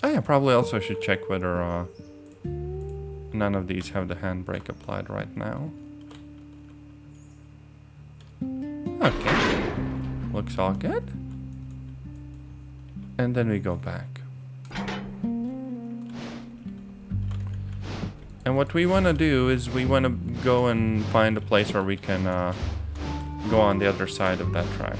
Oh yeah, probably also should check whether none of these have the handbrake applied right now. Okay. Looks all good. And then we go back. And what we want to do is we want to go and find a place where we can go on the other side of that track.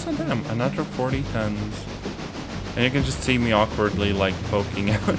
Also, damn, another 40 tons. And you can just see me awkwardly, like, poking out.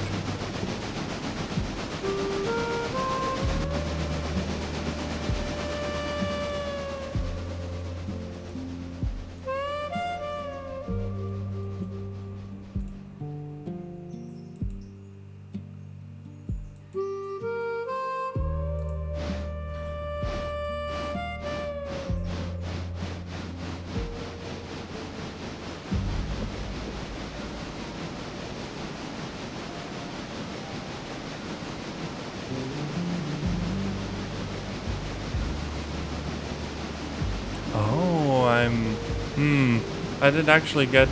I did actually get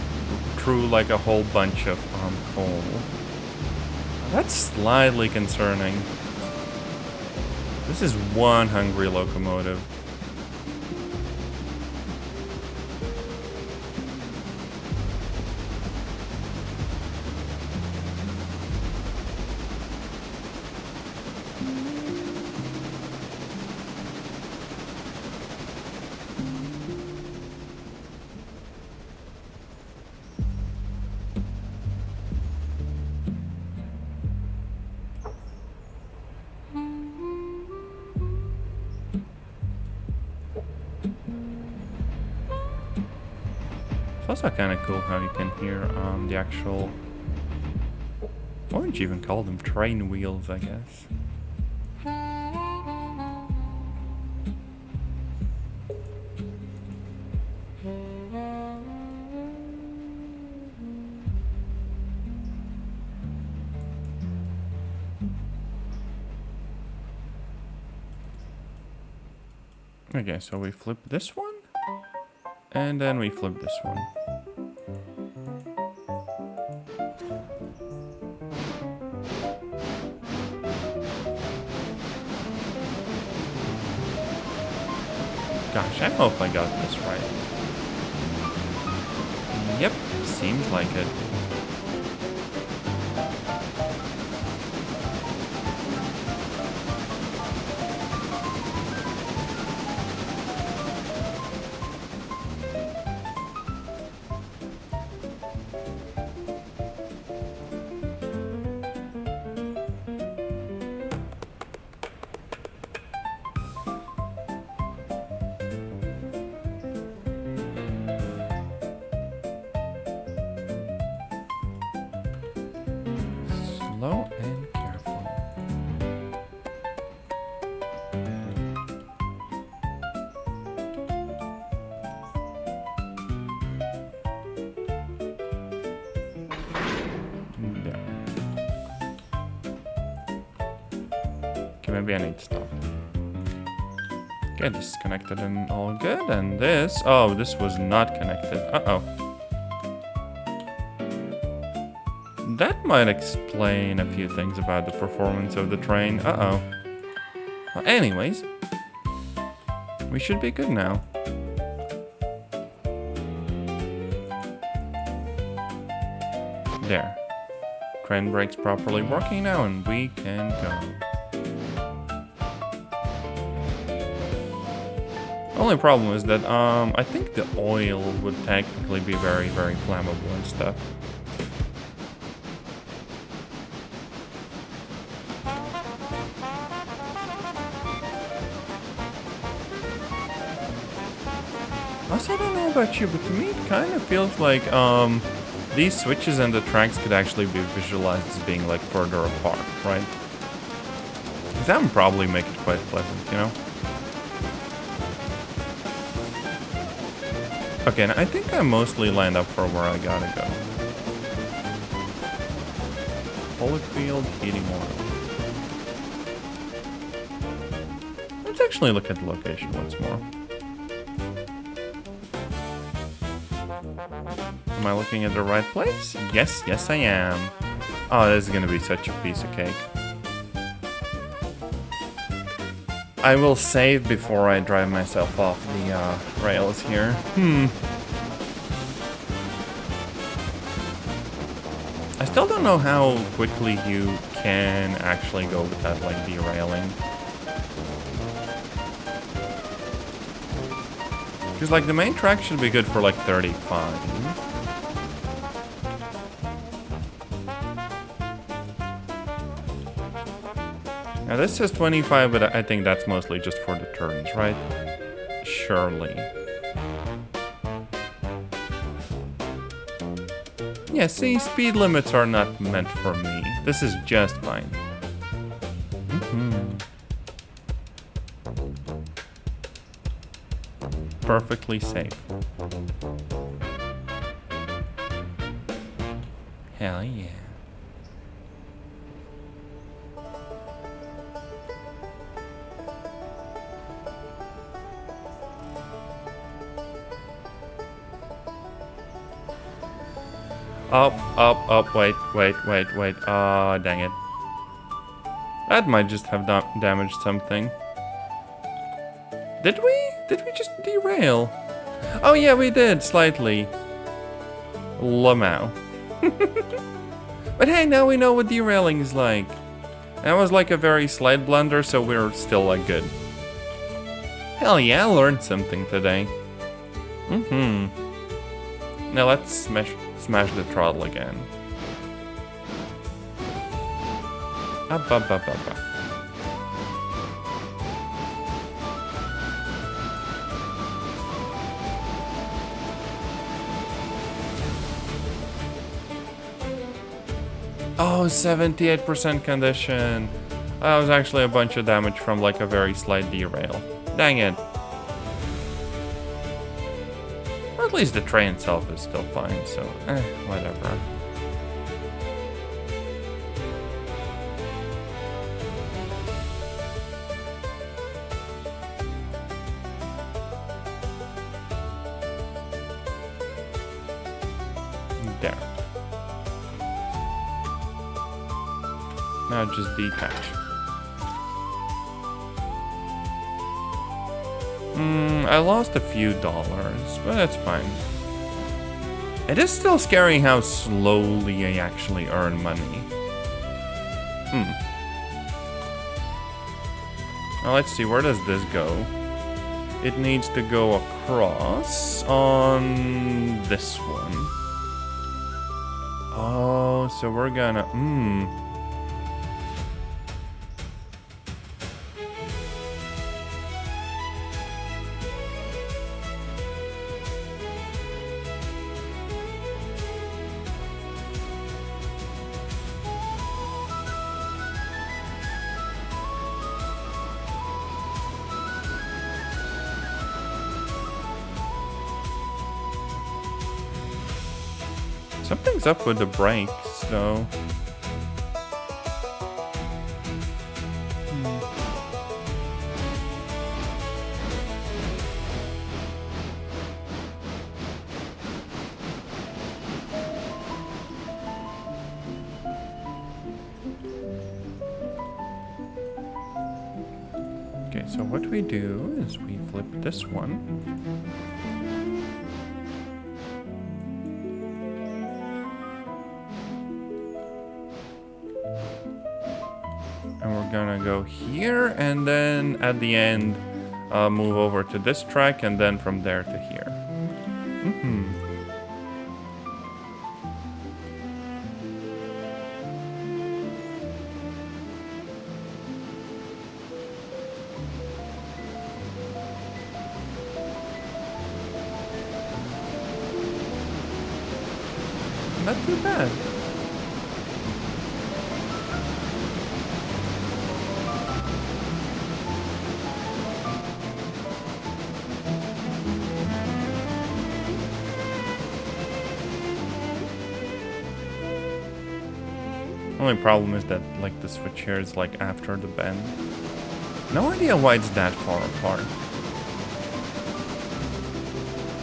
through like a whole bunch of coal. That's slightly concerning. This is one hungry locomotive. It's also kind of cool how you can hear the actual, what would you even call them? Train wheels, I guess. Okay, so we flip this one, and then we flip this one. Gosh, I hope I got this right. Yep, seems like it. Slow and careful. There. Okay, maybe I need to stop. Okay, this is connected and all good, and this... Oh, this was not connected. Uh-oh. That might explain a few things about the performance of the train. Uh-oh. Well, anyways, we should be good now. There. Train brakes properly working now, and we can go. The only problem is that I think the oil would technically be very, very flammable and stuff. Also, I don't know about you, but to me it kind of feels like these switches and the tracks could actually be visualized as being like further apart, right? Because that would probably make it quite pleasant, you know? Okay, now I think I mostly lined up for where I gotta go. Holyfield heating oil. Let's actually look at the location once more. Am I looking at the right place? Yes, yes I am. Oh, this is gonna be such a piece of cake. I will save before I drive myself off the rails here. I still don't know how quickly you can actually go without like derailing. Because like the main track should be good for like 35. Now this says 25, but I think that's mostly just for the turns, right? Surely. Yeah, see, speed limits are not meant for me. This is just fine. Perfectly safe. Hell yeah. Up, wait. Ah, dang it. That might just have damaged something. Did we? Did we just derail? Oh yeah, we did, slightly. Lamau. But hey, now we know what derailing is like. That was like a very slight blunder, so we're still like good. Hell yeah, I learned something today. Now let's smash the throttle again. Up. Oh, 78% condition. That was actually a bunch of damage from like a very slight derail. Dang it. Or at least the train itself is still fine, so whatever. There. Now just detach. I lost a few dollars, but that's fine. It is still scary how slowly I actually earn money. Now let's see, where does this go? It needs to go across on this one. Oh, so we're gonna... Something's up with the brakes, though. Okay, so what we do is we flip this one. And we're gonna go here, and then at the end, move over to this track, and then from there to here. Not too bad. Only problem is that like the switch here is like after the bend. No idea why it's that far apart.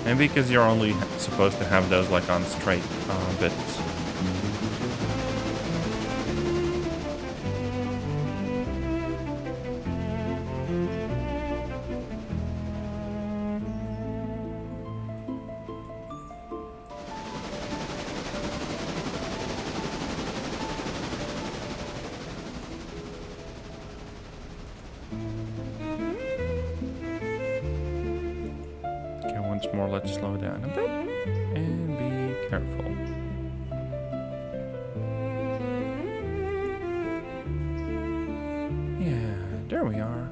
Maybe because you're only supposed to have those like on straight bits. once more, let's slow down a bit and be careful. Yeah, there we are.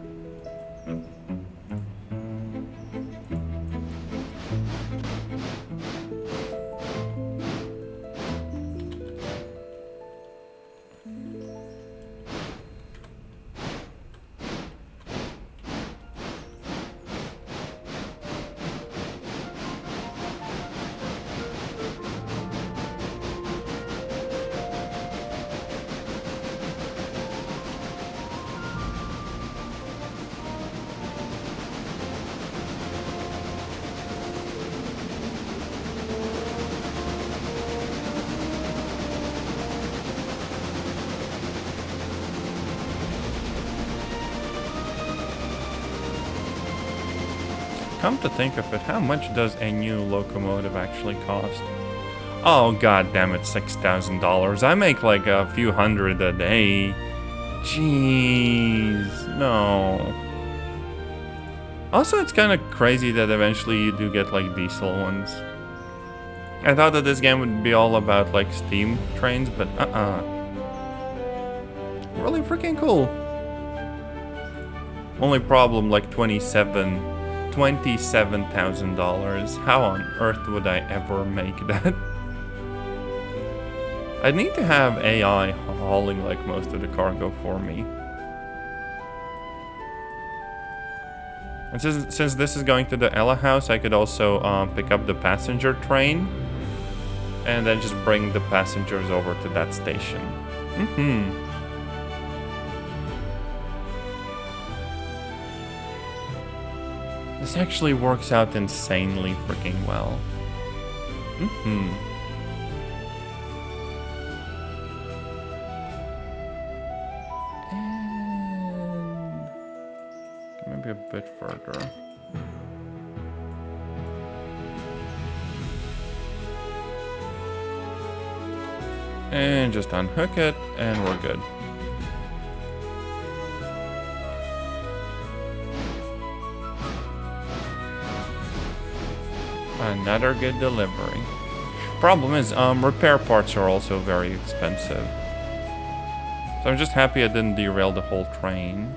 Come to think of it, how much does a new locomotive actually cost? Oh god damn it, $6,000. I make like a few hundred a day. Jeez, no. Also, it's kind of crazy that eventually you do get like diesel ones. I thought that this game would be all about like steam trains, but really freaking cool. Only problem, like $27,000. How on earth would I ever make that? I'd need to have AI hauling like most of the cargo for me. And since this is going to the Ella house, I could also pick up the passenger train and then just bring the passengers over to that station. This actually works out insanely freaking well. And maybe a bit further. And just unhook it, and we're good. Another good delivery. Problem is, repair parts are also very expensive. So I'm just happy I didn't derail the whole train.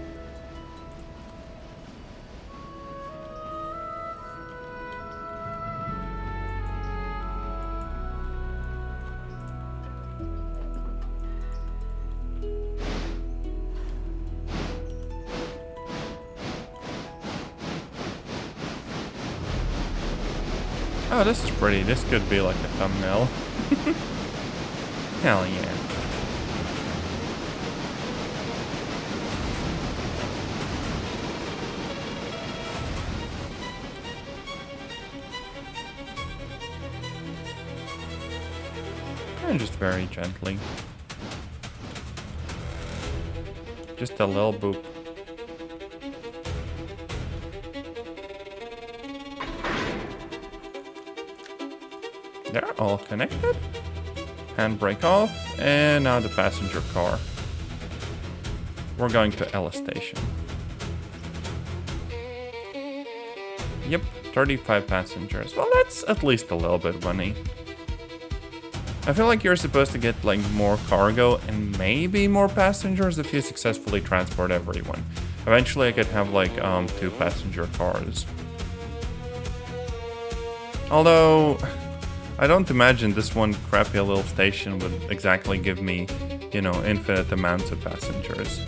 Oh, this is pretty. This could be like a thumbnail. Hell yeah. And just very gently. Just a little boop. They're all connected. Handbrake off, and now the passenger car. We're going to Ella Station. Yep, 35 passengers. Well, that's at least a little bit money. I feel like you're supposed to get like more cargo and maybe more passengers if you successfully transport everyone. Eventually I could have like 2 passenger cars. Although I don't imagine this one crappy little station would exactly give me, you know, infinite amounts of passengers.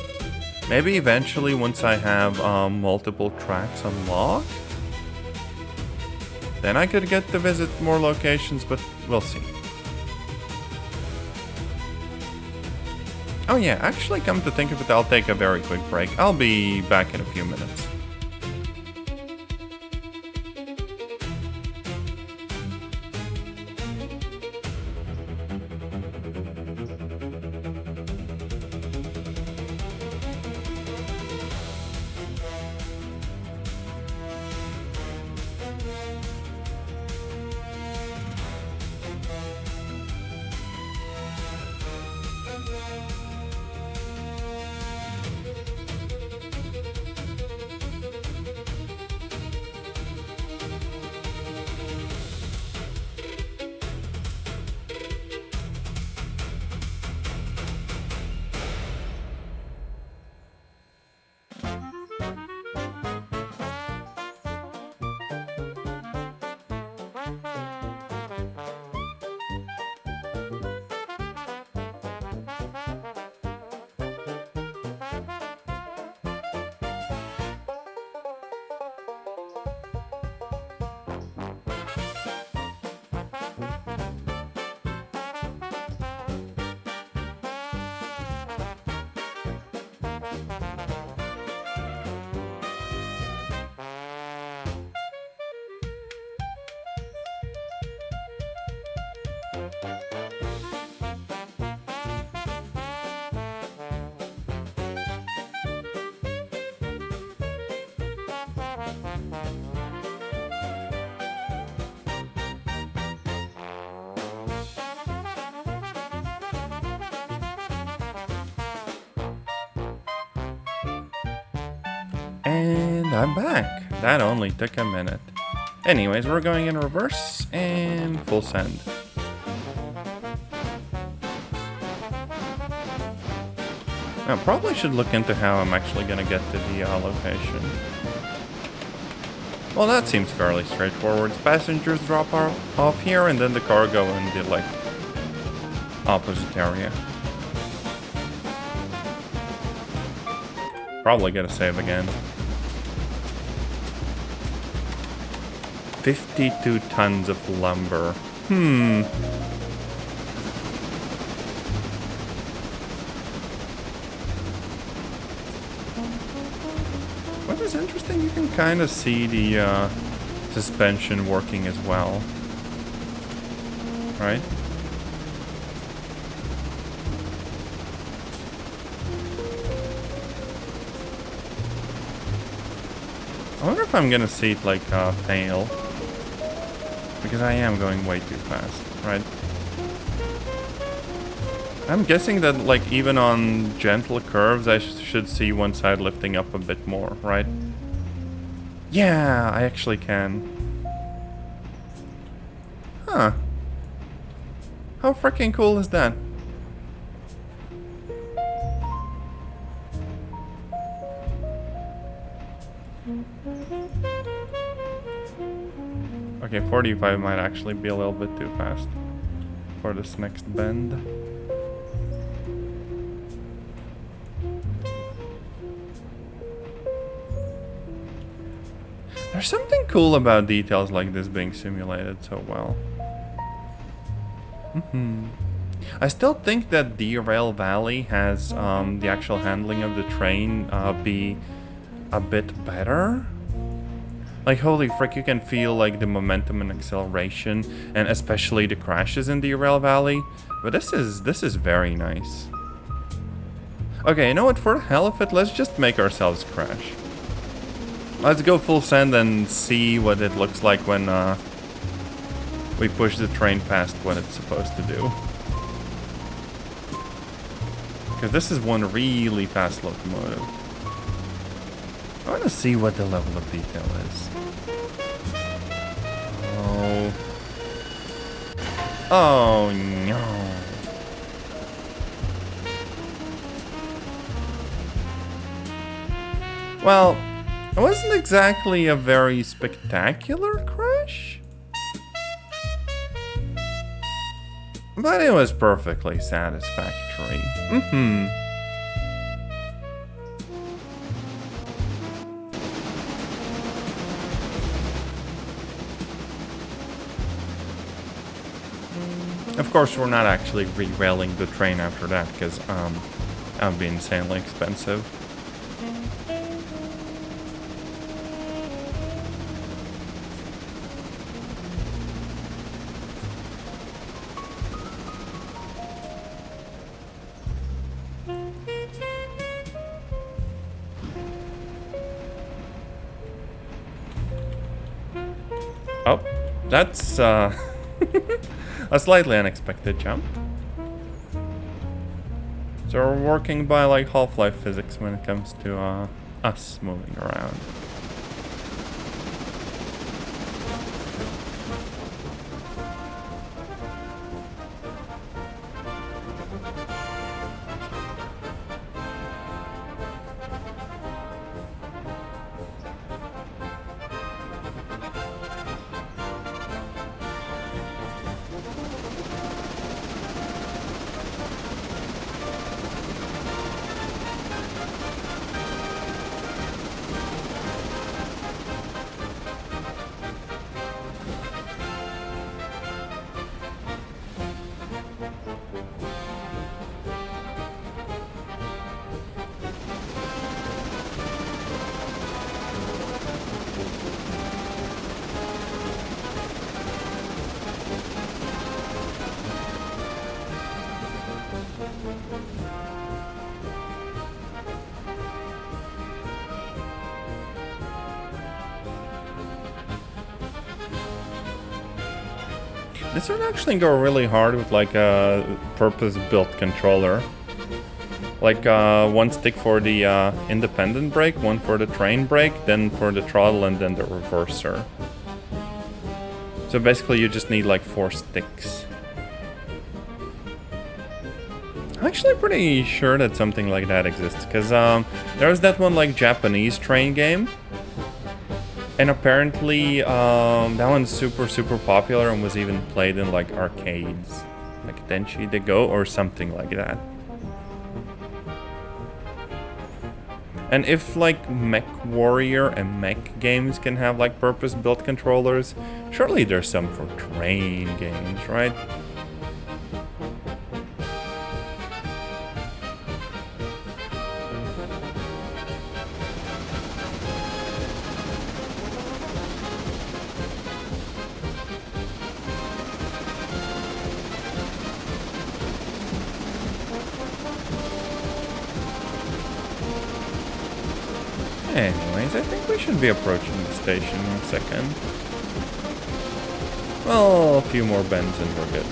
Maybe eventually once I have multiple tracks unlocked, then I could get to visit more locations, but we'll see. Oh yeah, actually come to think of it, I'll take a very quick break. I'll be back in a few minutes. And I'm back. That only took a minute. Anyways, we're going in reverse and full send. I probably should look into how I'm actually gonna get to the location. Well, that seems fairly straightforward. Passengers drop off here and then the cargo in the, like, opposite area. Probably gotta save again. 52 tons of lumber. What is interesting, you can kind of see the suspension working as well. Right? I wonder if I'm gonna see it like fail. Because I am going way too fast, right? I'm guessing that like even on gentle curves I should see one side lifting up a bit more, right? Yeah, I actually can. Huh. How freaking cool is that? Okay, 45 might actually be a little bit too fast for this next bend. There's something cool about details like this being simulated so well. I still think that Derail Valley has the actual handling of the train be a bit better. Like, holy frick, you can feel like the momentum and acceleration, and especially the crashes in Derail Valley. But this is very nice. Okay, you know what? For the hell of it, let's just make ourselves crash. Let's go full send and see what it looks like when we push the train past what it's supposed to do. Because this is one really fast locomotive. I want to see what the level of detail is. Oh. Oh no. Well, it wasn't exactly a very spectacular crash. But it was perfectly satisfactory. Of course, we're not actually re-railing the train after that, because that would be insanely expensive. Oh, that's a slightly unexpected jump. So we're working by like Half-Life physics when it comes to us moving around. This would actually go really hard with like a purpose-built controller. Like one stick for the independent brake, one for the train brake, then for the throttle, and then the reverser. So basically you just need like 4 sticks. I'm actually pretty sure that something like that exists, because there's that one like Japanese train game. And apparently that one's super popular and was even played in like arcades. Like Denshi the Go or something like that. And if like Mech Warrior and Mech games can have like purpose-built controllers, surely there's some for train games, right? Anyways, I think we should be approaching the station in a second. Well, a few more bends and we're good.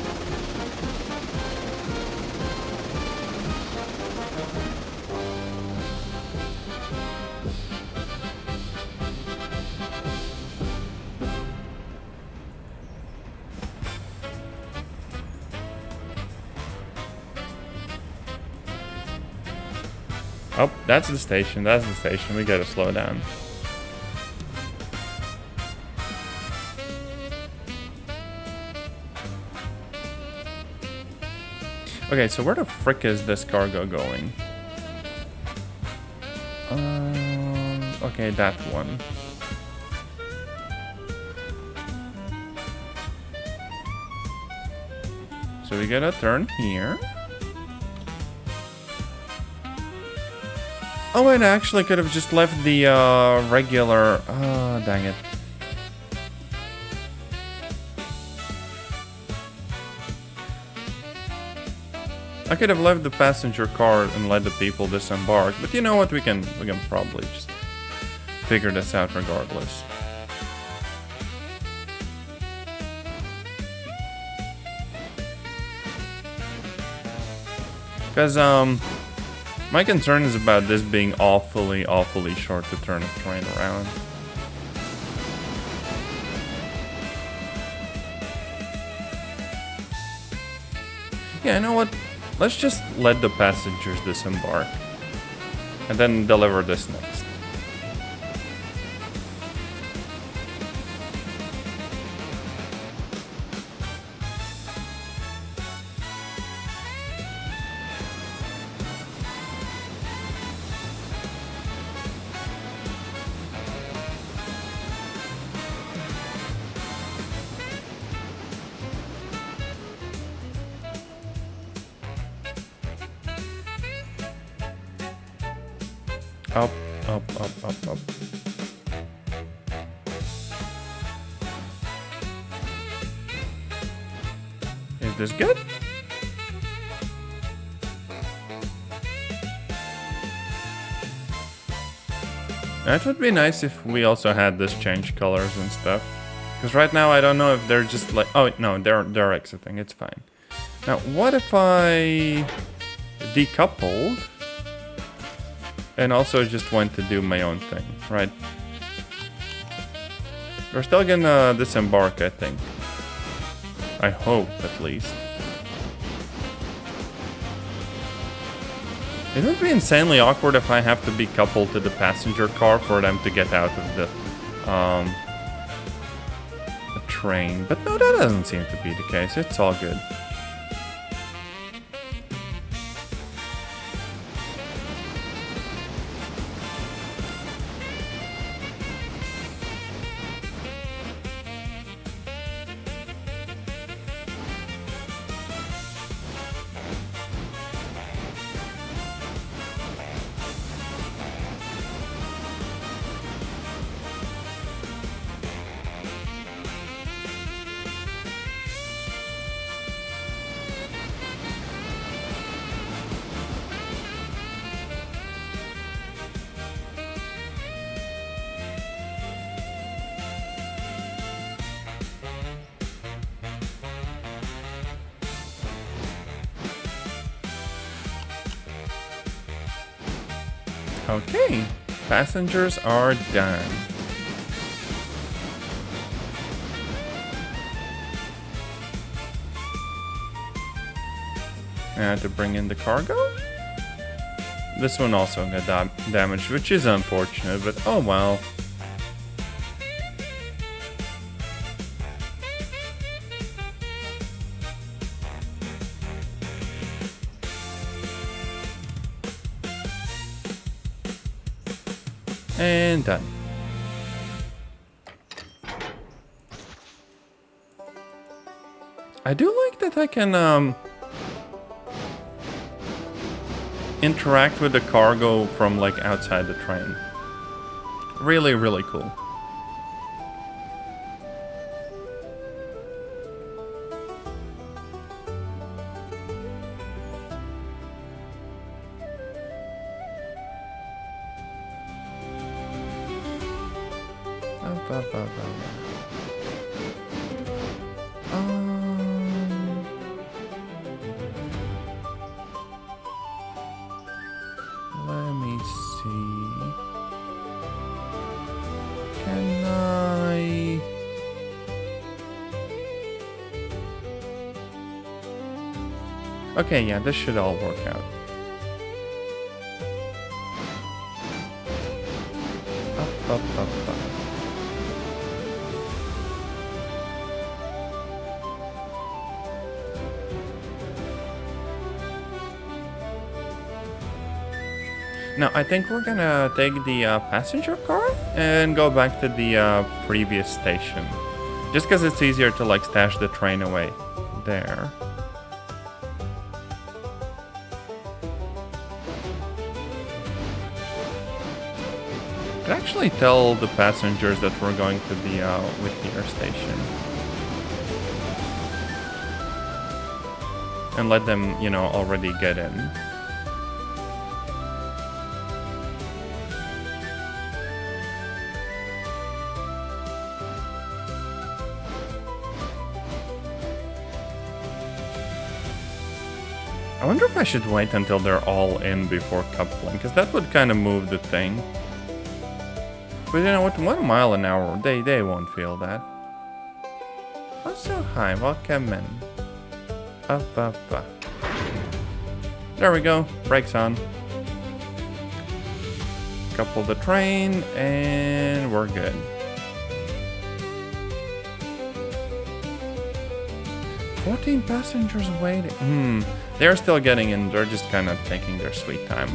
Oh, that's the station, that's the station. We gotta slow down. Okay, so where the frick is this cargo going? Okay, that one. So we gotta turn here. Oh wait, I actually could have just left the regular... Oh, dang it. I could have left the passenger car and let the people disembark, but you know what, we can probably just figure this out regardless. Because, my concern is about this being awfully short to turn a train around. Yeah, you know what? Let's just let the passengers disembark. And then deliver this next. Up, up, up, up, up. Is this good? That would be nice if we also had this change colors and stuff. Because right now I don't know if they're just like... Oh, no, they're exiting. It's fine. Now, what if I decoupled and also just went to do my own thing, right? We're still gonna disembark, I think. I hope, at least. It would be insanely awkward if I have to be coupled to the passenger car for them to get out of the train. But no, that doesn't seem to be the case. It's all good. Okay, passengers are done. I had to bring in the cargo. This one also got damaged, which is unfortunate, but oh well. And done. I do like that I can interact with the cargo from like outside the train. Really, really cool. Let me see. Can I? Okay, yeah, this should all work out. Up, up, up, up. Now, I think we're gonna take the passenger car and go back to the previous station. Just because it's easier to like stash the train away there. I could actually tell the passengers that we're going to the Whittier station. And let them, you know, already get in. I wonder if I should wait until they're all in before coupling, because that would kind of move the thing. But you know what, 1 mile an hour, they won't feel that. Oh, so hi, welcome in. Up, up, up. There we go, brakes on. Couple the train, and we're good. "14 passengers waiting." They're still getting in. They're just kind of taking their sweet time.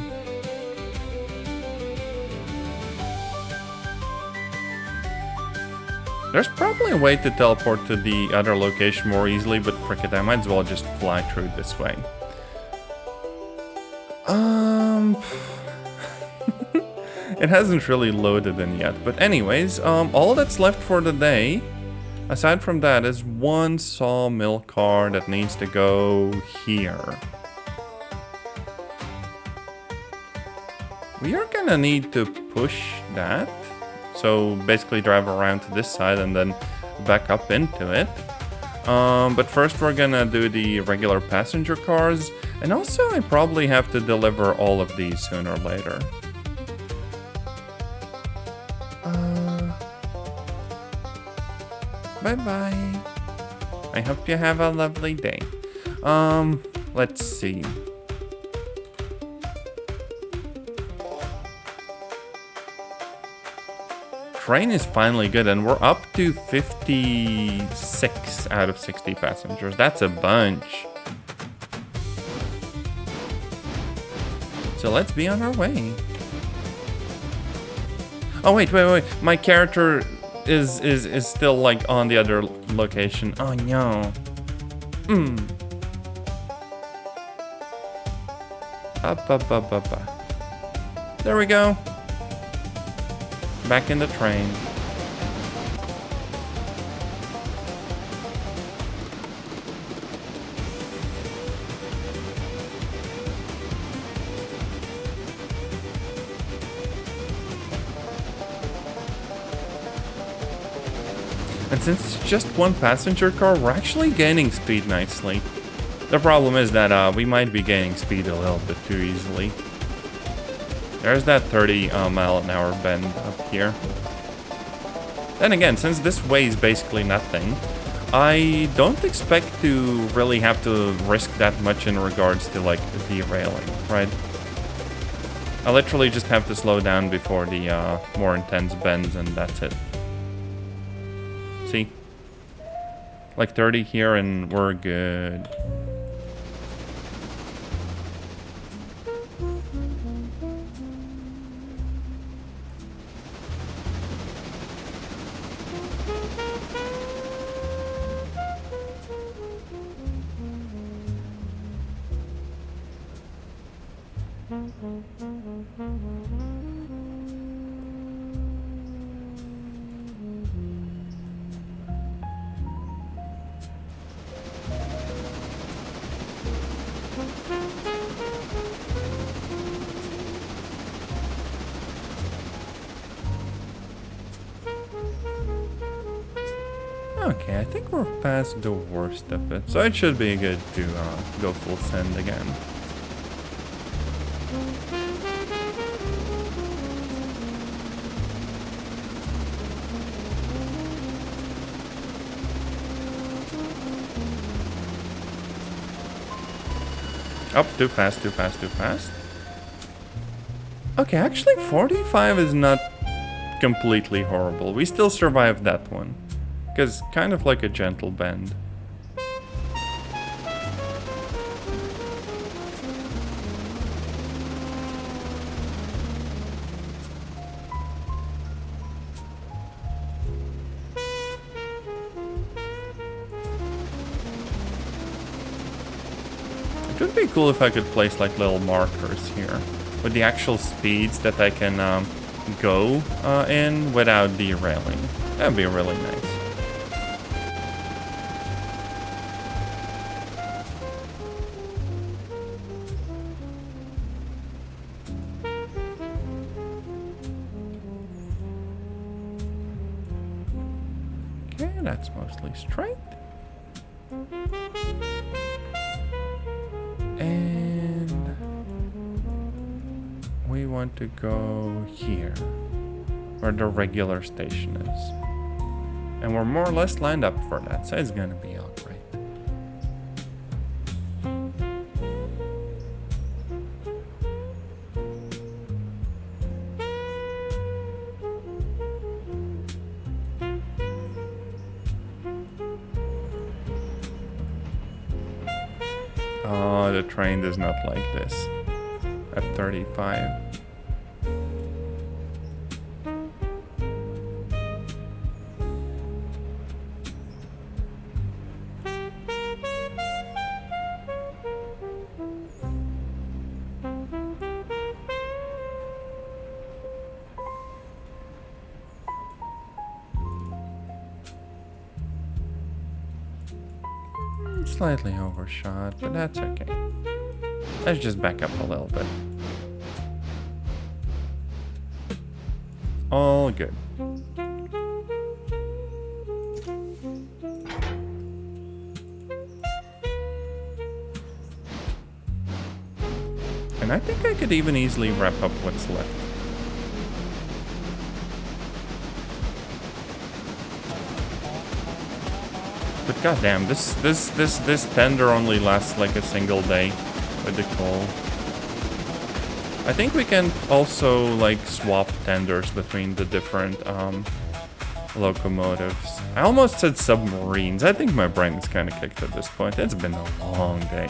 There's probably a way to teleport to the other location more easily, but frick it, I might as well just fly through this way. It hasn't really loaded in yet, but anyways, all that's left for the day, aside from that, is one sawmill car that needs to go here. We are gonna need to push that. So basically drive around to this side and then back up into it. But first we're gonna do the regular passenger cars. And also I probably have to deliver all of these sooner or later. Bye-bye. I hope you have a lovely day. Let's see. Train is finally good, and we're up to 56 out of 60 passengers. That's a bunch. So let's be on our way. Oh wait. My character is still like on the other location. Oh no. Up. There we go. Back in the train. And since it's just one passenger car, we're actually gaining speed nicely. The problem is that we might be gaining speed a little bit too easily. There's that 30 mile an hour bend up here. Then again, since this weighs basically nothing, I don't expect to really have to risk that much in regards to like derailing, right? I literally just have to slow down before the more intense bends and that's it. See? Like 30 here and we're good. Okay, I think we're past the worst of it, so it should be good to go full send again. Up, too fast, too fast, too fast. Okay, actually 45 is not completely horrible. We still survived that one. Because kind of like a gentle bend. It would be cool if I could place like little markers here with the actual speeds that I can go in without derailing. That'd be really nice. Okay, that's mostly straight. And we want to go here, where the regular station is. And we're more or less lined up for that, so it's gonna be all great. Oh, the train does not like this at 35. Slightly overshot, but that's okay. Let's just back up a little bit. All good. And I think I could even easily wrap up what's left. But goddamn, this tender only lasts like a single day with the coal. I think we can also like swap tenders between the different locomotives. I almost said submarines. I think my brain is kind of kicked at this point. It's been a long day.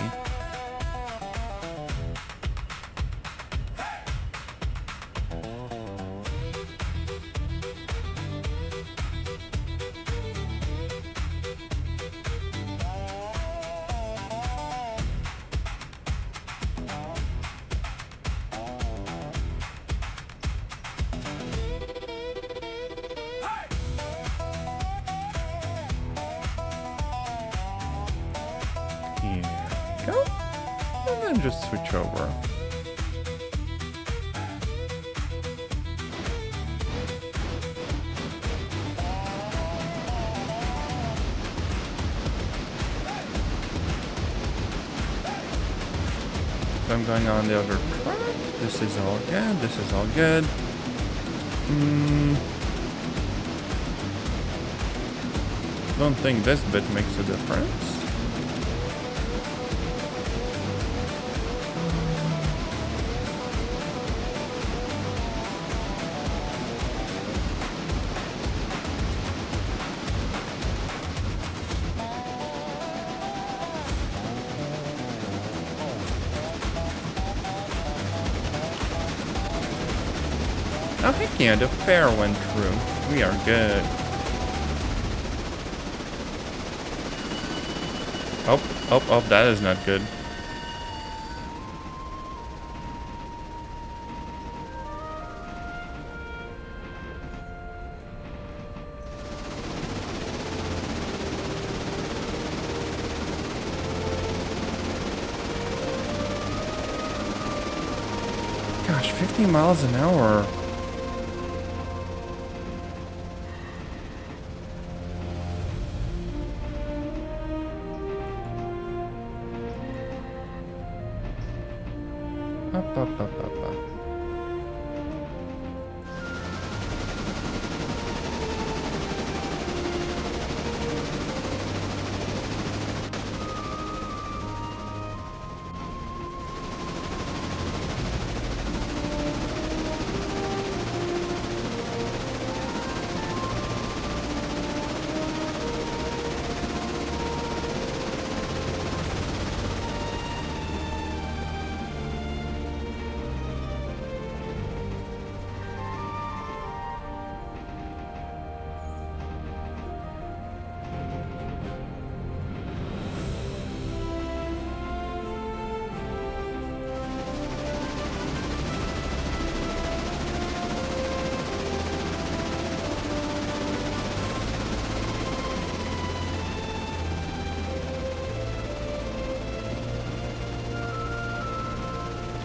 Go. And then just switch over. So I'm going on the other track. This is all good. This is all good. Don't think this bit makes a difference. Oh, heck yeah, the fair went through. We are good. Oh, that is not good. Gosh, 50 miles an hour. Up.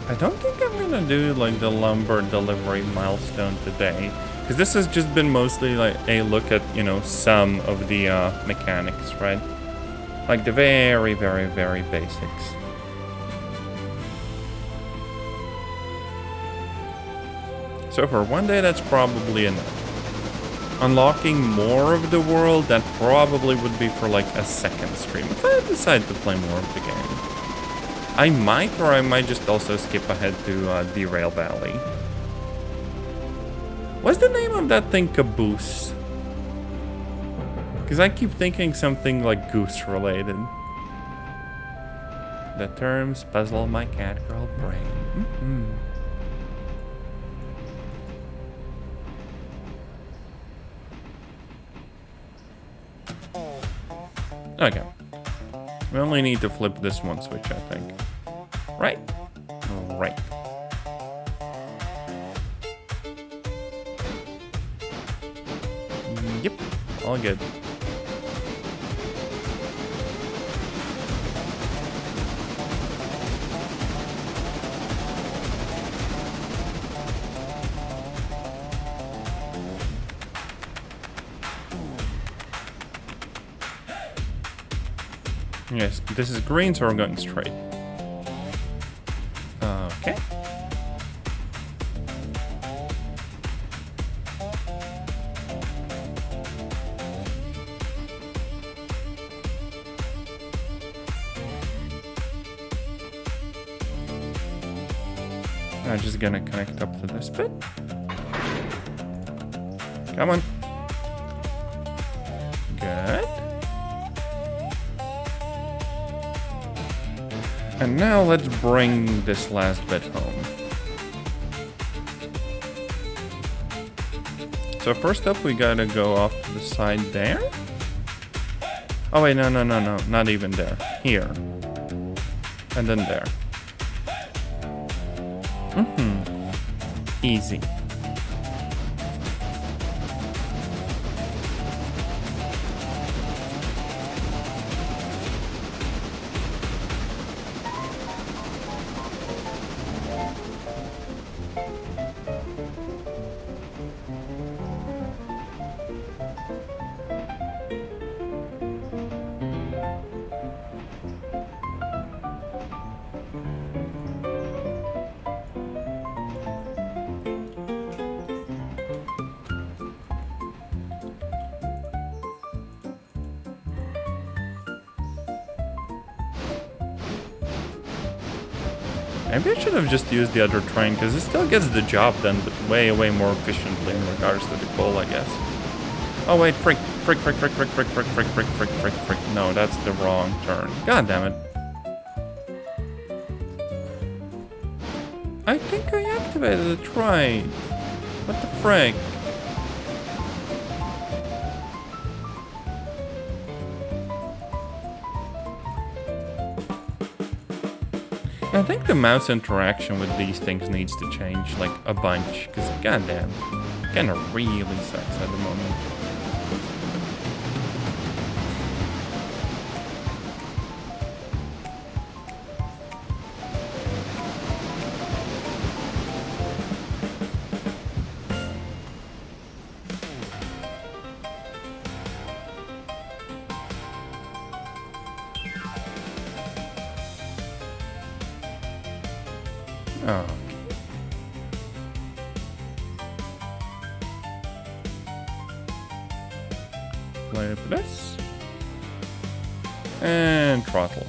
I don't think I'm gonna do like the lumber delivery milestone today, because this has just been mostly like a look at, you know, some of the mechanics, right? Like the very basics. So for one day, that's probably enough. Unlocking more of the world, that probably would be for like a second stream, if I decide to play more of the game. I might, or I might just also skip ahead to Derail Valley. What's the name of that thing, Caboose? Because I keep thinking something like goose related. The terms puzzle my cat girl brain. Okay. We only need to flip this one switch, I think. Right? Right. Yep. All good. Yes, this is green, so we're going straight. Okay. I'm just gonna connect up to this bit. Come on. Good. And now let's bring this last bit home. So first up, we gotta go off to the side there. Oh wait, no, not even there. Here. And then there. Easy. Maybe I should have just used the other train, because it still gets the job done, but way, way more efficiently in regards to the coal, I guess. Oh wait, frick. No, that's the wrong turn. God damn it. I think I activated the train. What the frick? I think the mouse interaction with these things needs to change, like, a bunch, because goddamn, it kinda really sucks at the moment. Oh. Flip this. And throttle.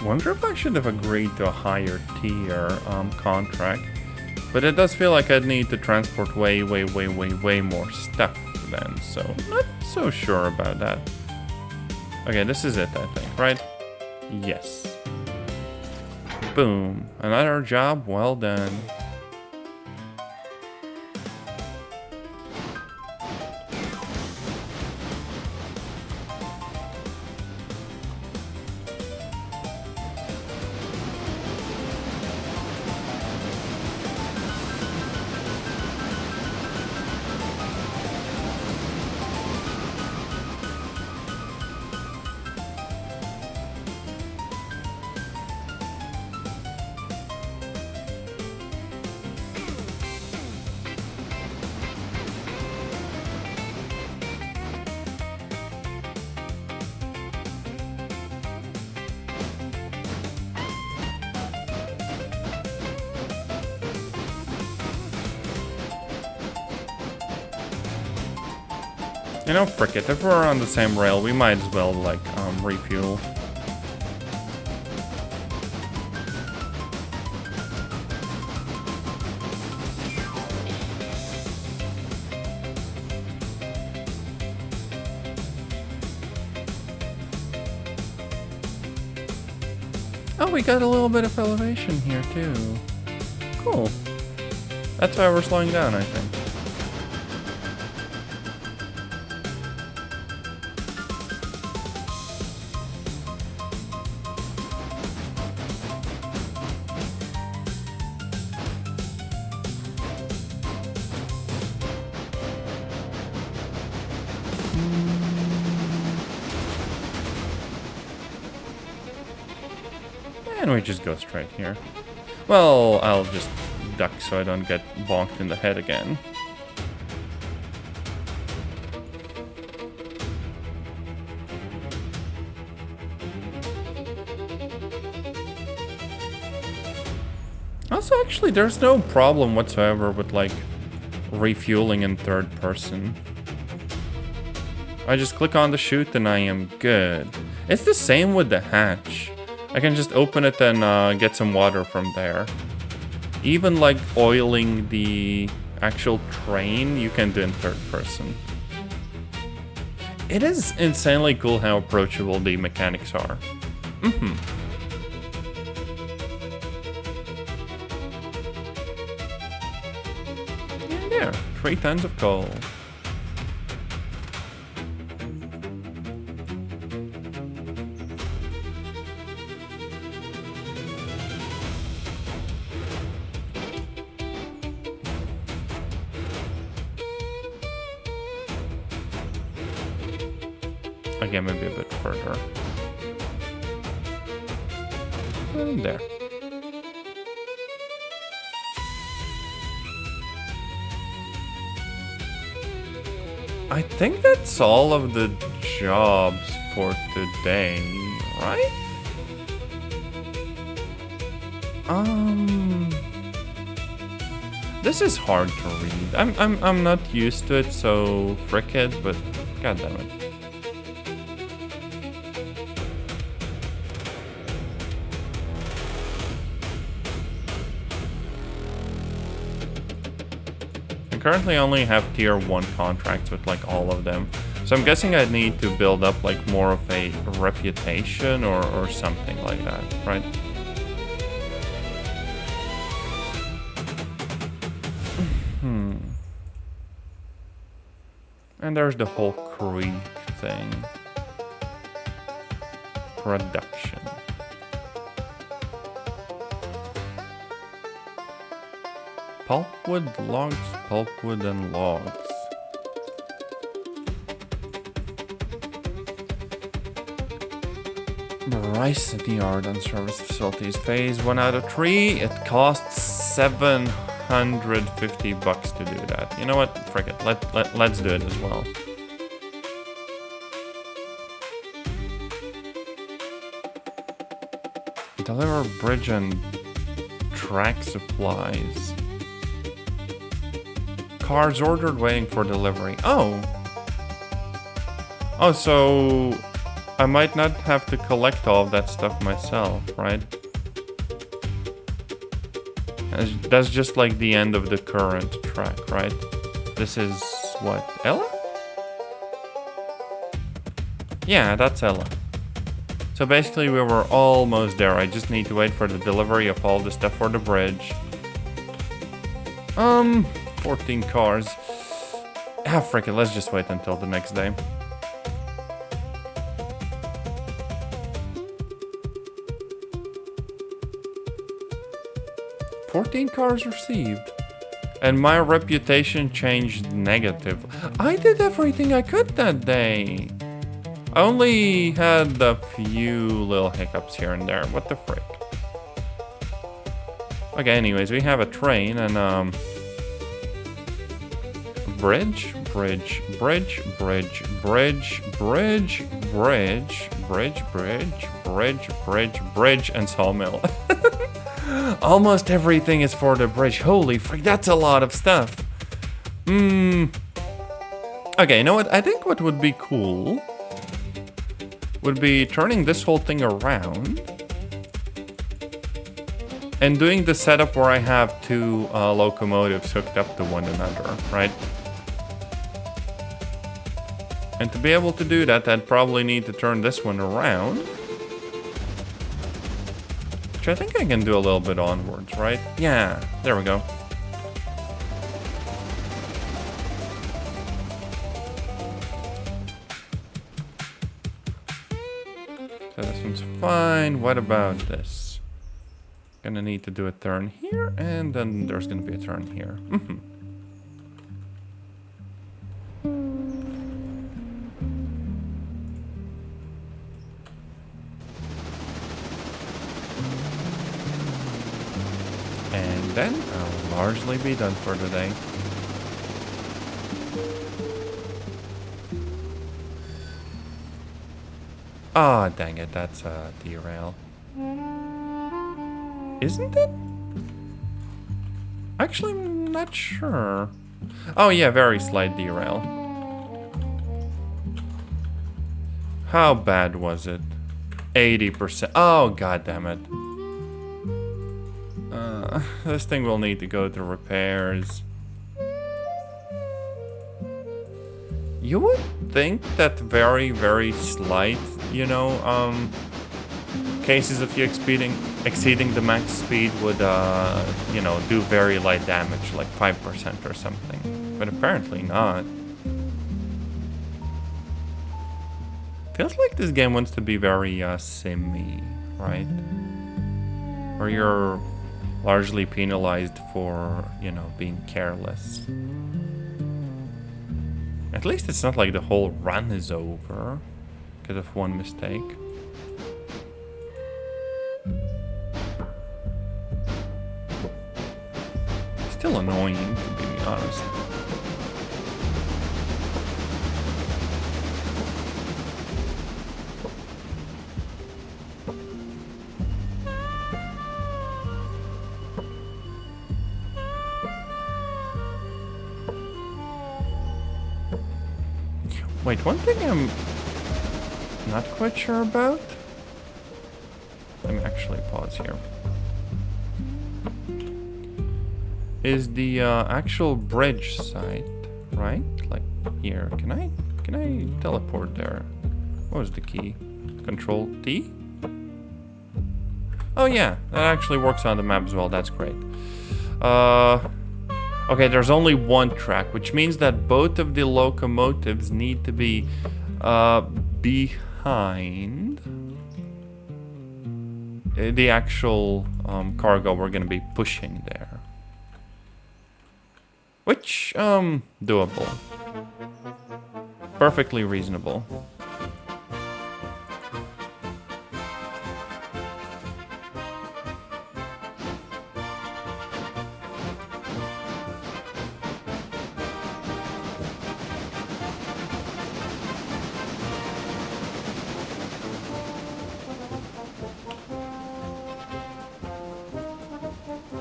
Wonder if I should have agreed to a higher tier contract, but it does feel like I'd need to transport way more stuff then, so not so sure about that. Okay, this is it, I think, right? Yes. Boom. Another job well done. You know, frick it, if we're on the same rail, we might as well, like, refuel. Oh, we got a little bit of elevation here, too. Cool. That's why we're slowing down, I think. And we just go straight here. Well, I'll just duck so I don't get bonked in the head again. Also, actually, there's no problem whatsoever with, like, refueling in third person. I just click on the chute and I am good. It's the same with the hatch. I can just open it and get some water from there. Even like oiling the actual train, you can do in third person. It is insanely cool how approachable the mechanics are. And there, 3 tons of coal. Again, maybe a bit further. And there. I think that's all of the jobs for today, right? This is hard to read. I'm not used to it, so frick it, but god damn it. I currently only have tier 1 contracts with like all of them. So I'm guessing I need to build up like more of a reputation or something like that, right? And there's the whole creek thing. Production. Pulpwood, logs, pulpwood, and logs. Rice yard and service facilities. Phase 1 out of 3. It costs 750 bucks to do that. You know what? Frick it. Let's do it as well. Deliver bridge and track supplies. Cars ordered, waiting for delivery. Oh, so I might not have to collect all of that stuff myself, right? That's just like the end of the current track, right? This is what? Ella? Yeah, that's Ella. So basically we were almost there. I just need to wait for the delivery of all the stuff for the bridge. 14 cars. Ah, frick it, let's just wait until the next day. $14 cars received. And my reputation changed negative. I did everything I could that day. I only had a few little hiccups here and there. What the frick? Okay, anyways, we have a train and bridge, bridge, bridge, bridge, bridge, bridge, bridge, bridge, bridge, bridge, bridge, bridge, and sawmill. Almost everything is for the bridge. Holy frick, that's a lot of stuff. Okay, you know what? I think what would be cool would be turning this whole thing around and doing the setup where I have two locomotives hooked up to one another, right? And to be able to do that, I'd probably need to turn this one around. Which I think I can do a little bit onwards, right? Yeah, there we go. So this one's fine. What about this? Gonna need to do a turn here, and then there's gonna be a turn here. And then I'll largely be done for today. Ah, dang it, that's a derail. Isn't it? Actually, I'm not sure. Oh yeah, very slight derail. How bad was it? 80%. Oh, god damn it. This thing will need to go to repairs. You would think that very, very slight, you know, cases of you exceeding the max speed would, you know, do very light damage, like 5% or something. But apparently not. Feels like this game wants to be very, simmy, right? Where you're largely penalized for, you know, being careless. At least it's not like the whole run is over because of one mistake. Still annoying, to be honest. Wait, one thing I'm not quite sure about. Let me actually pause here. Is the actual bridge site, right? Like here. Can I teleport there? What was the key? Control T? Oh yeah, that actually works on the map as well. That's great. Okay, there's only one track, which means that both of the locomotives need to be behind the actual cargo we're gonna be pushing there. Which, doable. Perfectly reasonable.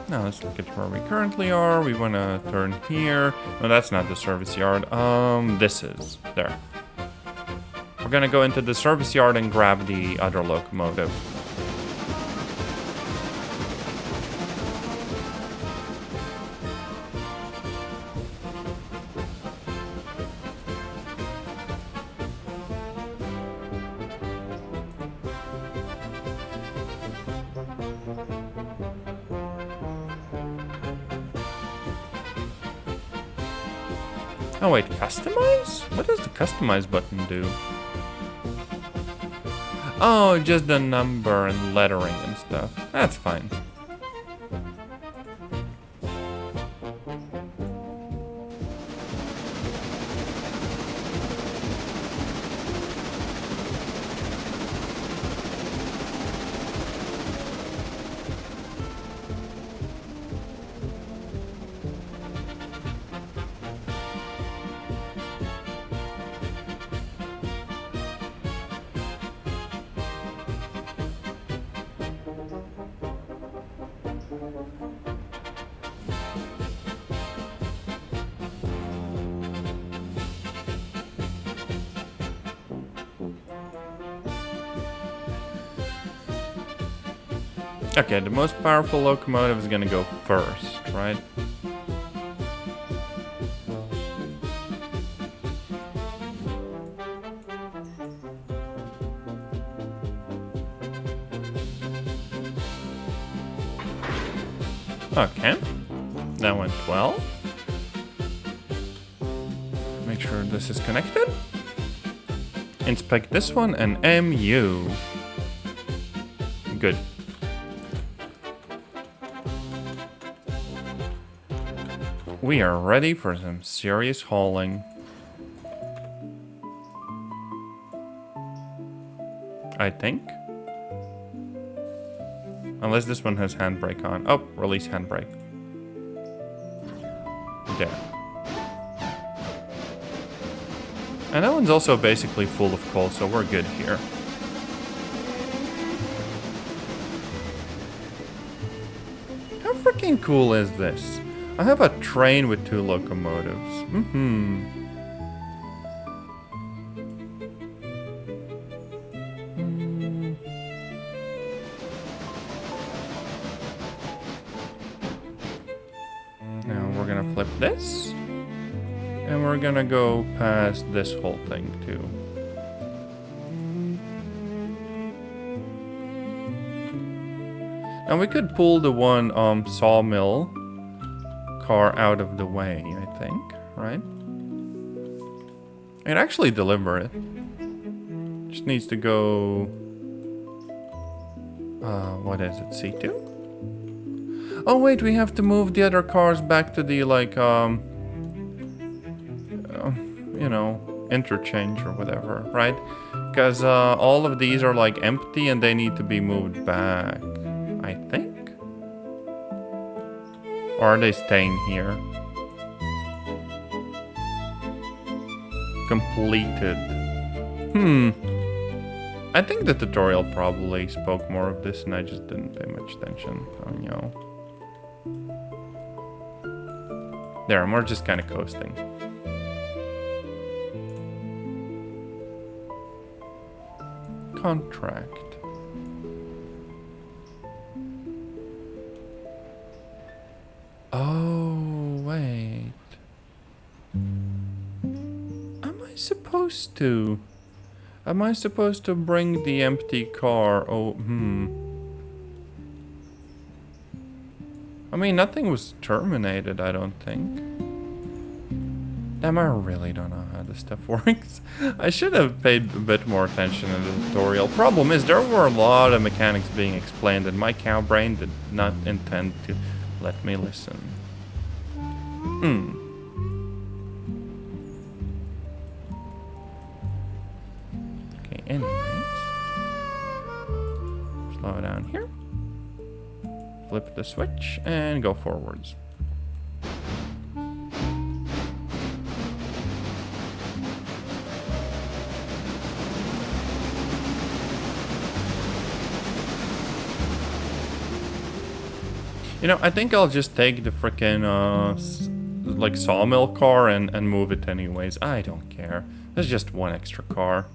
Now let's look at where we currently are. We want to turn here. No, that's not the service yard. This is. There. We're gonna go into the service yard and grab the other locomotive. Oh wait, customize? What does the customize button do? Oh, just the number and lettering and stuff. That's fine. Okay, the most powerful locomotive is gonna go first, right? Okay, that went well. Make sure this is connected. Inspect this one and MU. Good. We are ready for some serious hauling. I think. Unless this one has handbrake on. Oh, release handbrake. There. And that one's also basically full of coal, so we're good here. How freaking cool is this? I have a train with 2 locomotives. Now we're gonna flip this. And we're gonna go past this whole thing too. And we could pull the one sawmill car out of the way, I think, right? It actually delivered it. Just needs to go... what is it, C2? Oh wait, we have to move the other cars back to the, like, you know, interchange or whatever, right? Because all of these are, like, empty and they need to be moved back, I think. Or are they staying here? Completed. I think the tutorial probably spoke more of this and I just didn't pay much attention. Oh no. There, and we're just kind of coasting. contract. Oh, wait. Am I supposed to? Am I supposed to bring the empty car? Oh, I mean, nothing was terminated, I don't think. Damn, I really don't know how this stuff works. I should have paid a bit more attention in the tutorial. Problem is, there were a lot of mechanics being explained, and my cow brain did not intend to let me listen. Okay, anyways. Slow down here. Flip the switch and go forwards. You know, I think I'll just take the frickin' like sawmill car and move it anyways. I don't care. There's just one extra car.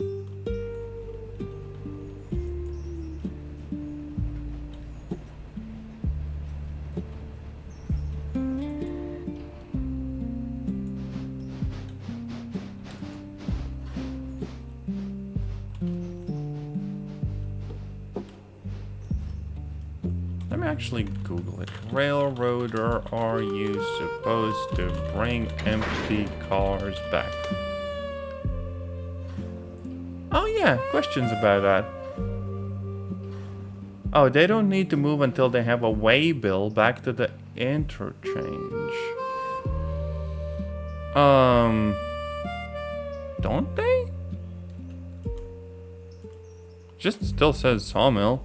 Let me actually Google it. Railroader, are you supposed to bring empty cars back? Oh yeah, questions about that. Oh, they don't need to move until they have a waybill back to the interchange. Don't they? Just still says sawmill.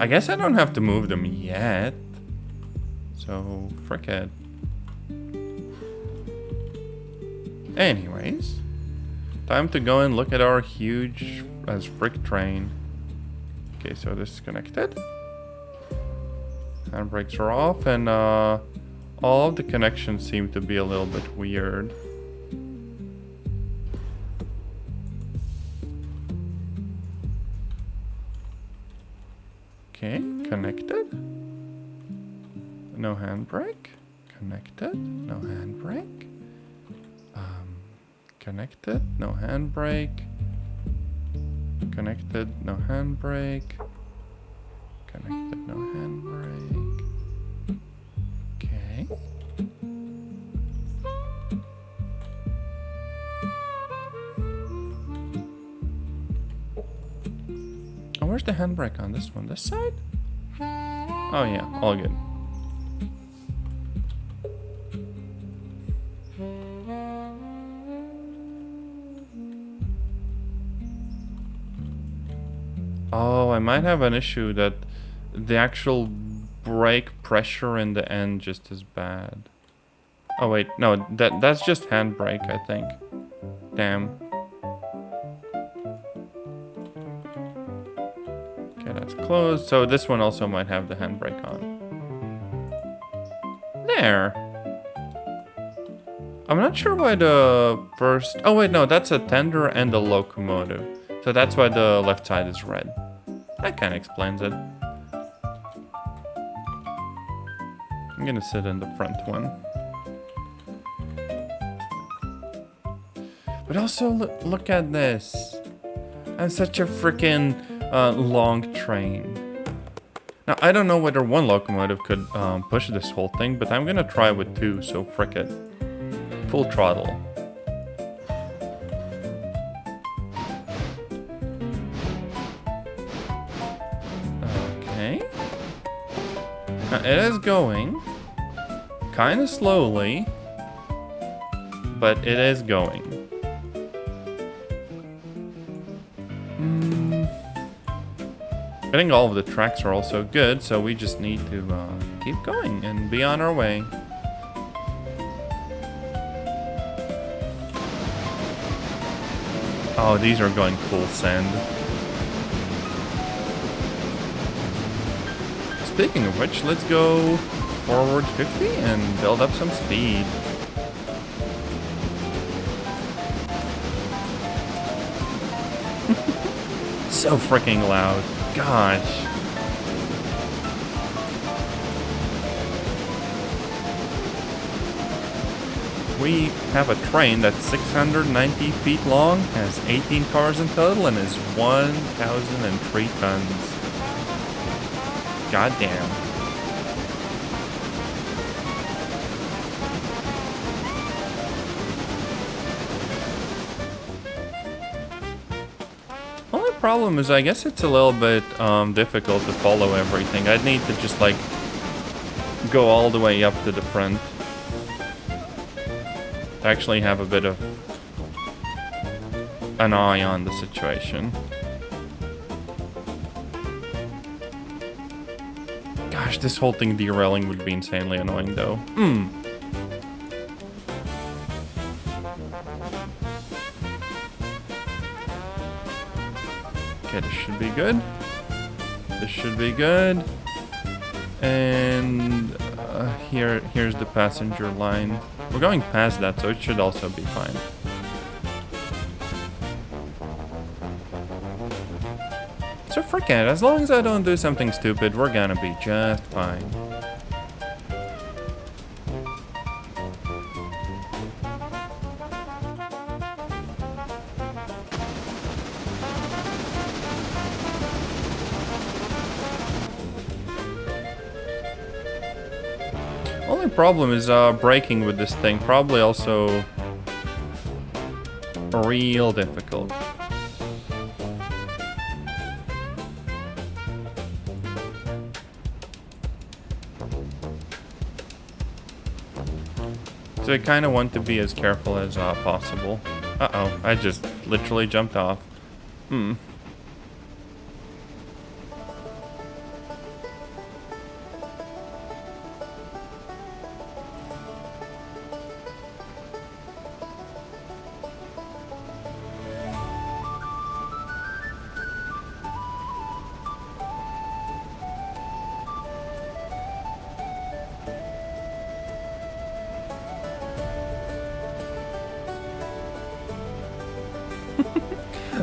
I guess I don't have to move them yet. So, frick it. Anyways. Time to go and look at our huge as frick train. Okay, so this is connected. Handbrakes are off, and all of the connections seem to be a little bit weird. Okay, connected. No handbrake. Connected. No handbrake. Connected. No handbrake. Connected. No handbrake. Connected. No handbrake. Okay. Oh, where's the handbrake on this one? This side? Oh yeah, all good. Oh, I might have an issue that the actual brake pressure in the end just is bad. Oh wait, no, that's just handbrake, I think. Damn. Okay, that's closed. So this one also might have the handbrake on. There. I'm not sure why the first... Oh wait, no, that's a tender and a locomotive. So that's why the left side is red. That kind of explains it. I'm gonna sit in the front one. But also, look at this. And such a freaking long train. Now, I don't know whether one locomotive could push this whole thing, but I'm gonna try with two, so frick it. Full throttle. Okay. Now, it is going kind of slowly, but it is going. I think all of the tracks are also good, so we just need to keep going and be on our way. Oh, these are going full send. Speaking of which, let's go forward 50 and build up some speed. so freaking loud. Gosh. We have a train that's 690 feet long, has 18 cars in total, and is 1,003 tons. Goddamn. Only problem is I guess it's a little bit difficult to follow everything. I'd need to just like go all the way up to the front. Actually have a bit of an eye on the situation. Gosh, this whole thing derailing would be insanely annoying though. Okay, this should be good. This should be good. And here's the passenger line. We're going past that, so it should also be fine. So frick it, as long as I don't do something stupid, we're gonna be just fine. Only problem is braking with this thing, probably also real difficult. So I kind of want to be as careful as possible. Uh-oh, I just literally jumped off.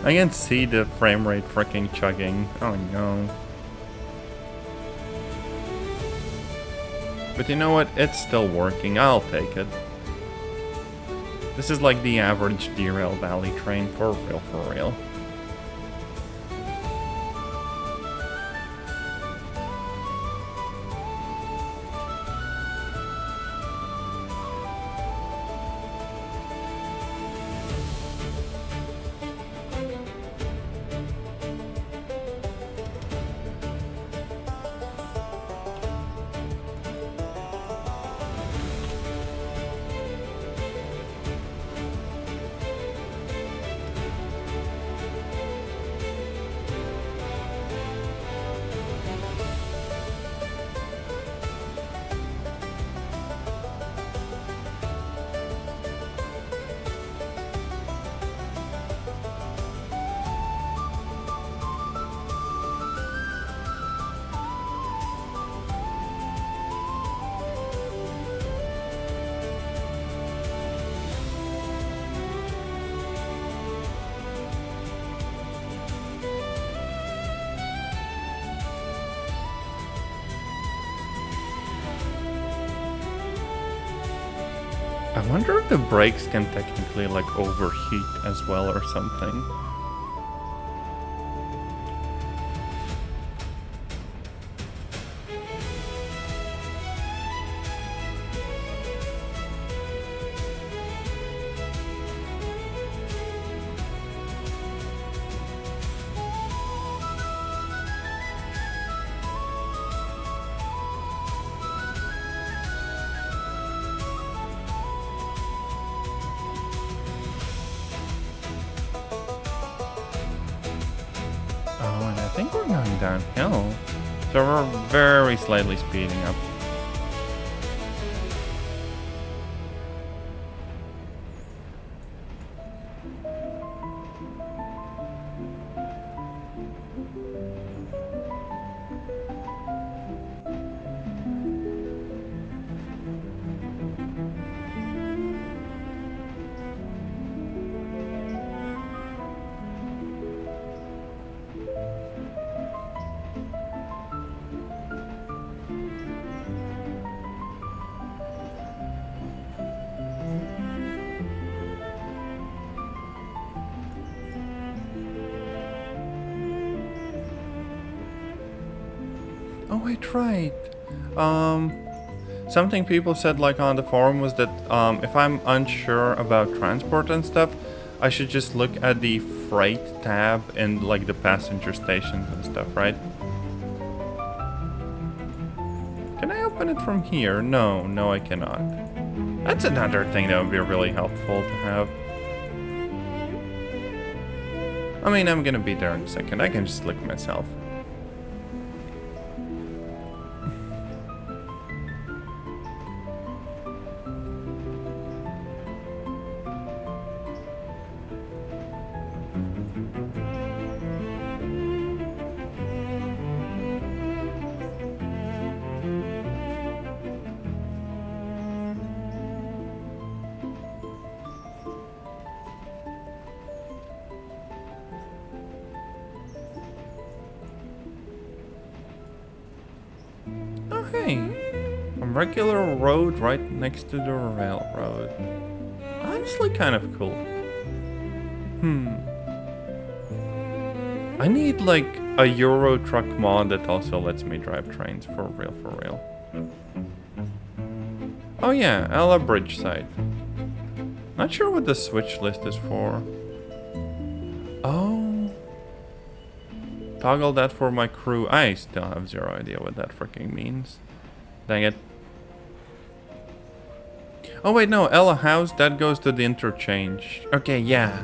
I can see the frame rate freaking chugging. Oh no. But you know what? It's still working. I'll take it. This is like the average Derail Valley train, for real, for real. I wonder if the brakes can technically like overheat as well or something. I think we're going downhill. So we're very slightly speeding up. Oh wait, right. Something people said like on the forum was that if I'm unsure about transport and stuff, I should just look at the freight tab and like the passenger stations and stuff, right? Can I open it from here? No, I cannot. That's another thing that would be really helpful to have. I mean, I'm gonna be there in a second. I can just look myself. Okay. A regular road right next to the railroad. Honestly, kind of cool. I need like a Euro truck mod that also lets me drive trains for real. Oh yeah, Ella Bridge site. Not sure what the switch list is for. Oh. Toggle that for my crew. I still have zero idea what that freaking means. Dang it. Oh wait, no, Ella House, that goes to the interchange. Okay, yeah.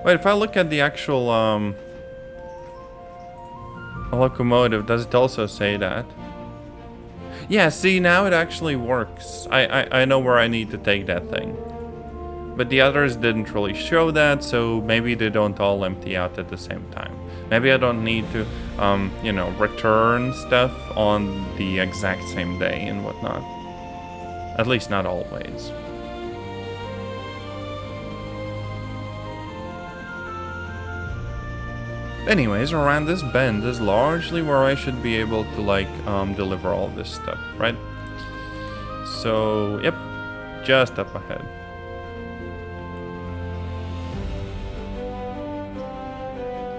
Wait, if I look at the actual locomotive, does it also say that? Yeah, see, now it actually works. I know where I need to take that thing. But the others didn't really show that, so maybe they don't all empty out at the same time. Maybe I don't need to, you know, return stuff on the exact same day and whatnot. At least not always. Anyways, around this bend is largely where I should be able to, like, deliver all this stuff, right? So, yep, just up ahead.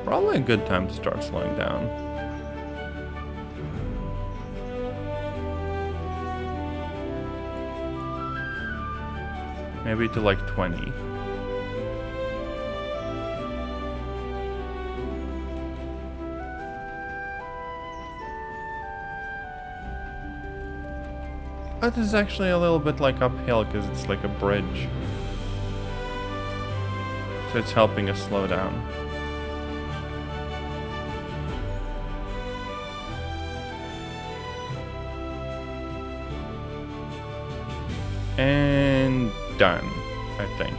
Probably a good time to start slowing down. Maybe to like 20. That is actually a little bit like uphill because it's like a bridge. So it's helping us slow down. And done, I think.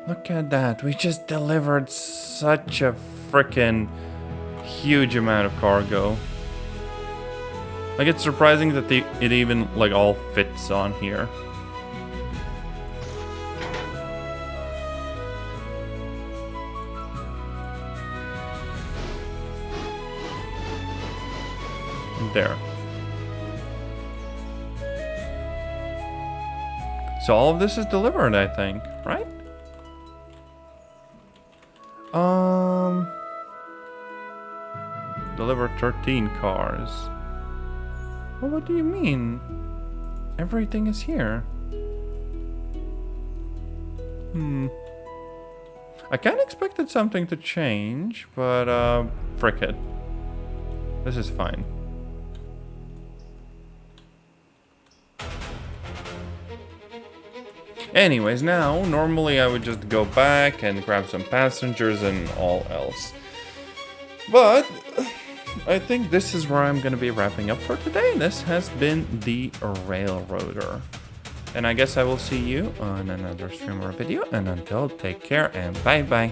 Look at that, we just delivered such a freaking huge amount of cargo. Like, it's surprising that it even, like, all fits on here. There. So all of this is delivered, I think, right? Delivered 13 cars. Well, what do you mean? Everything is here. I kind of expected something to change, but frick it. This is fine. Anyways, now, normally I would just go back and grab some passengers and all else. But I think this is where I'm going to be wrapping up for today. This has been the Railroader. And I guess I will see you on another stream or video. And until, take care and bye-bye.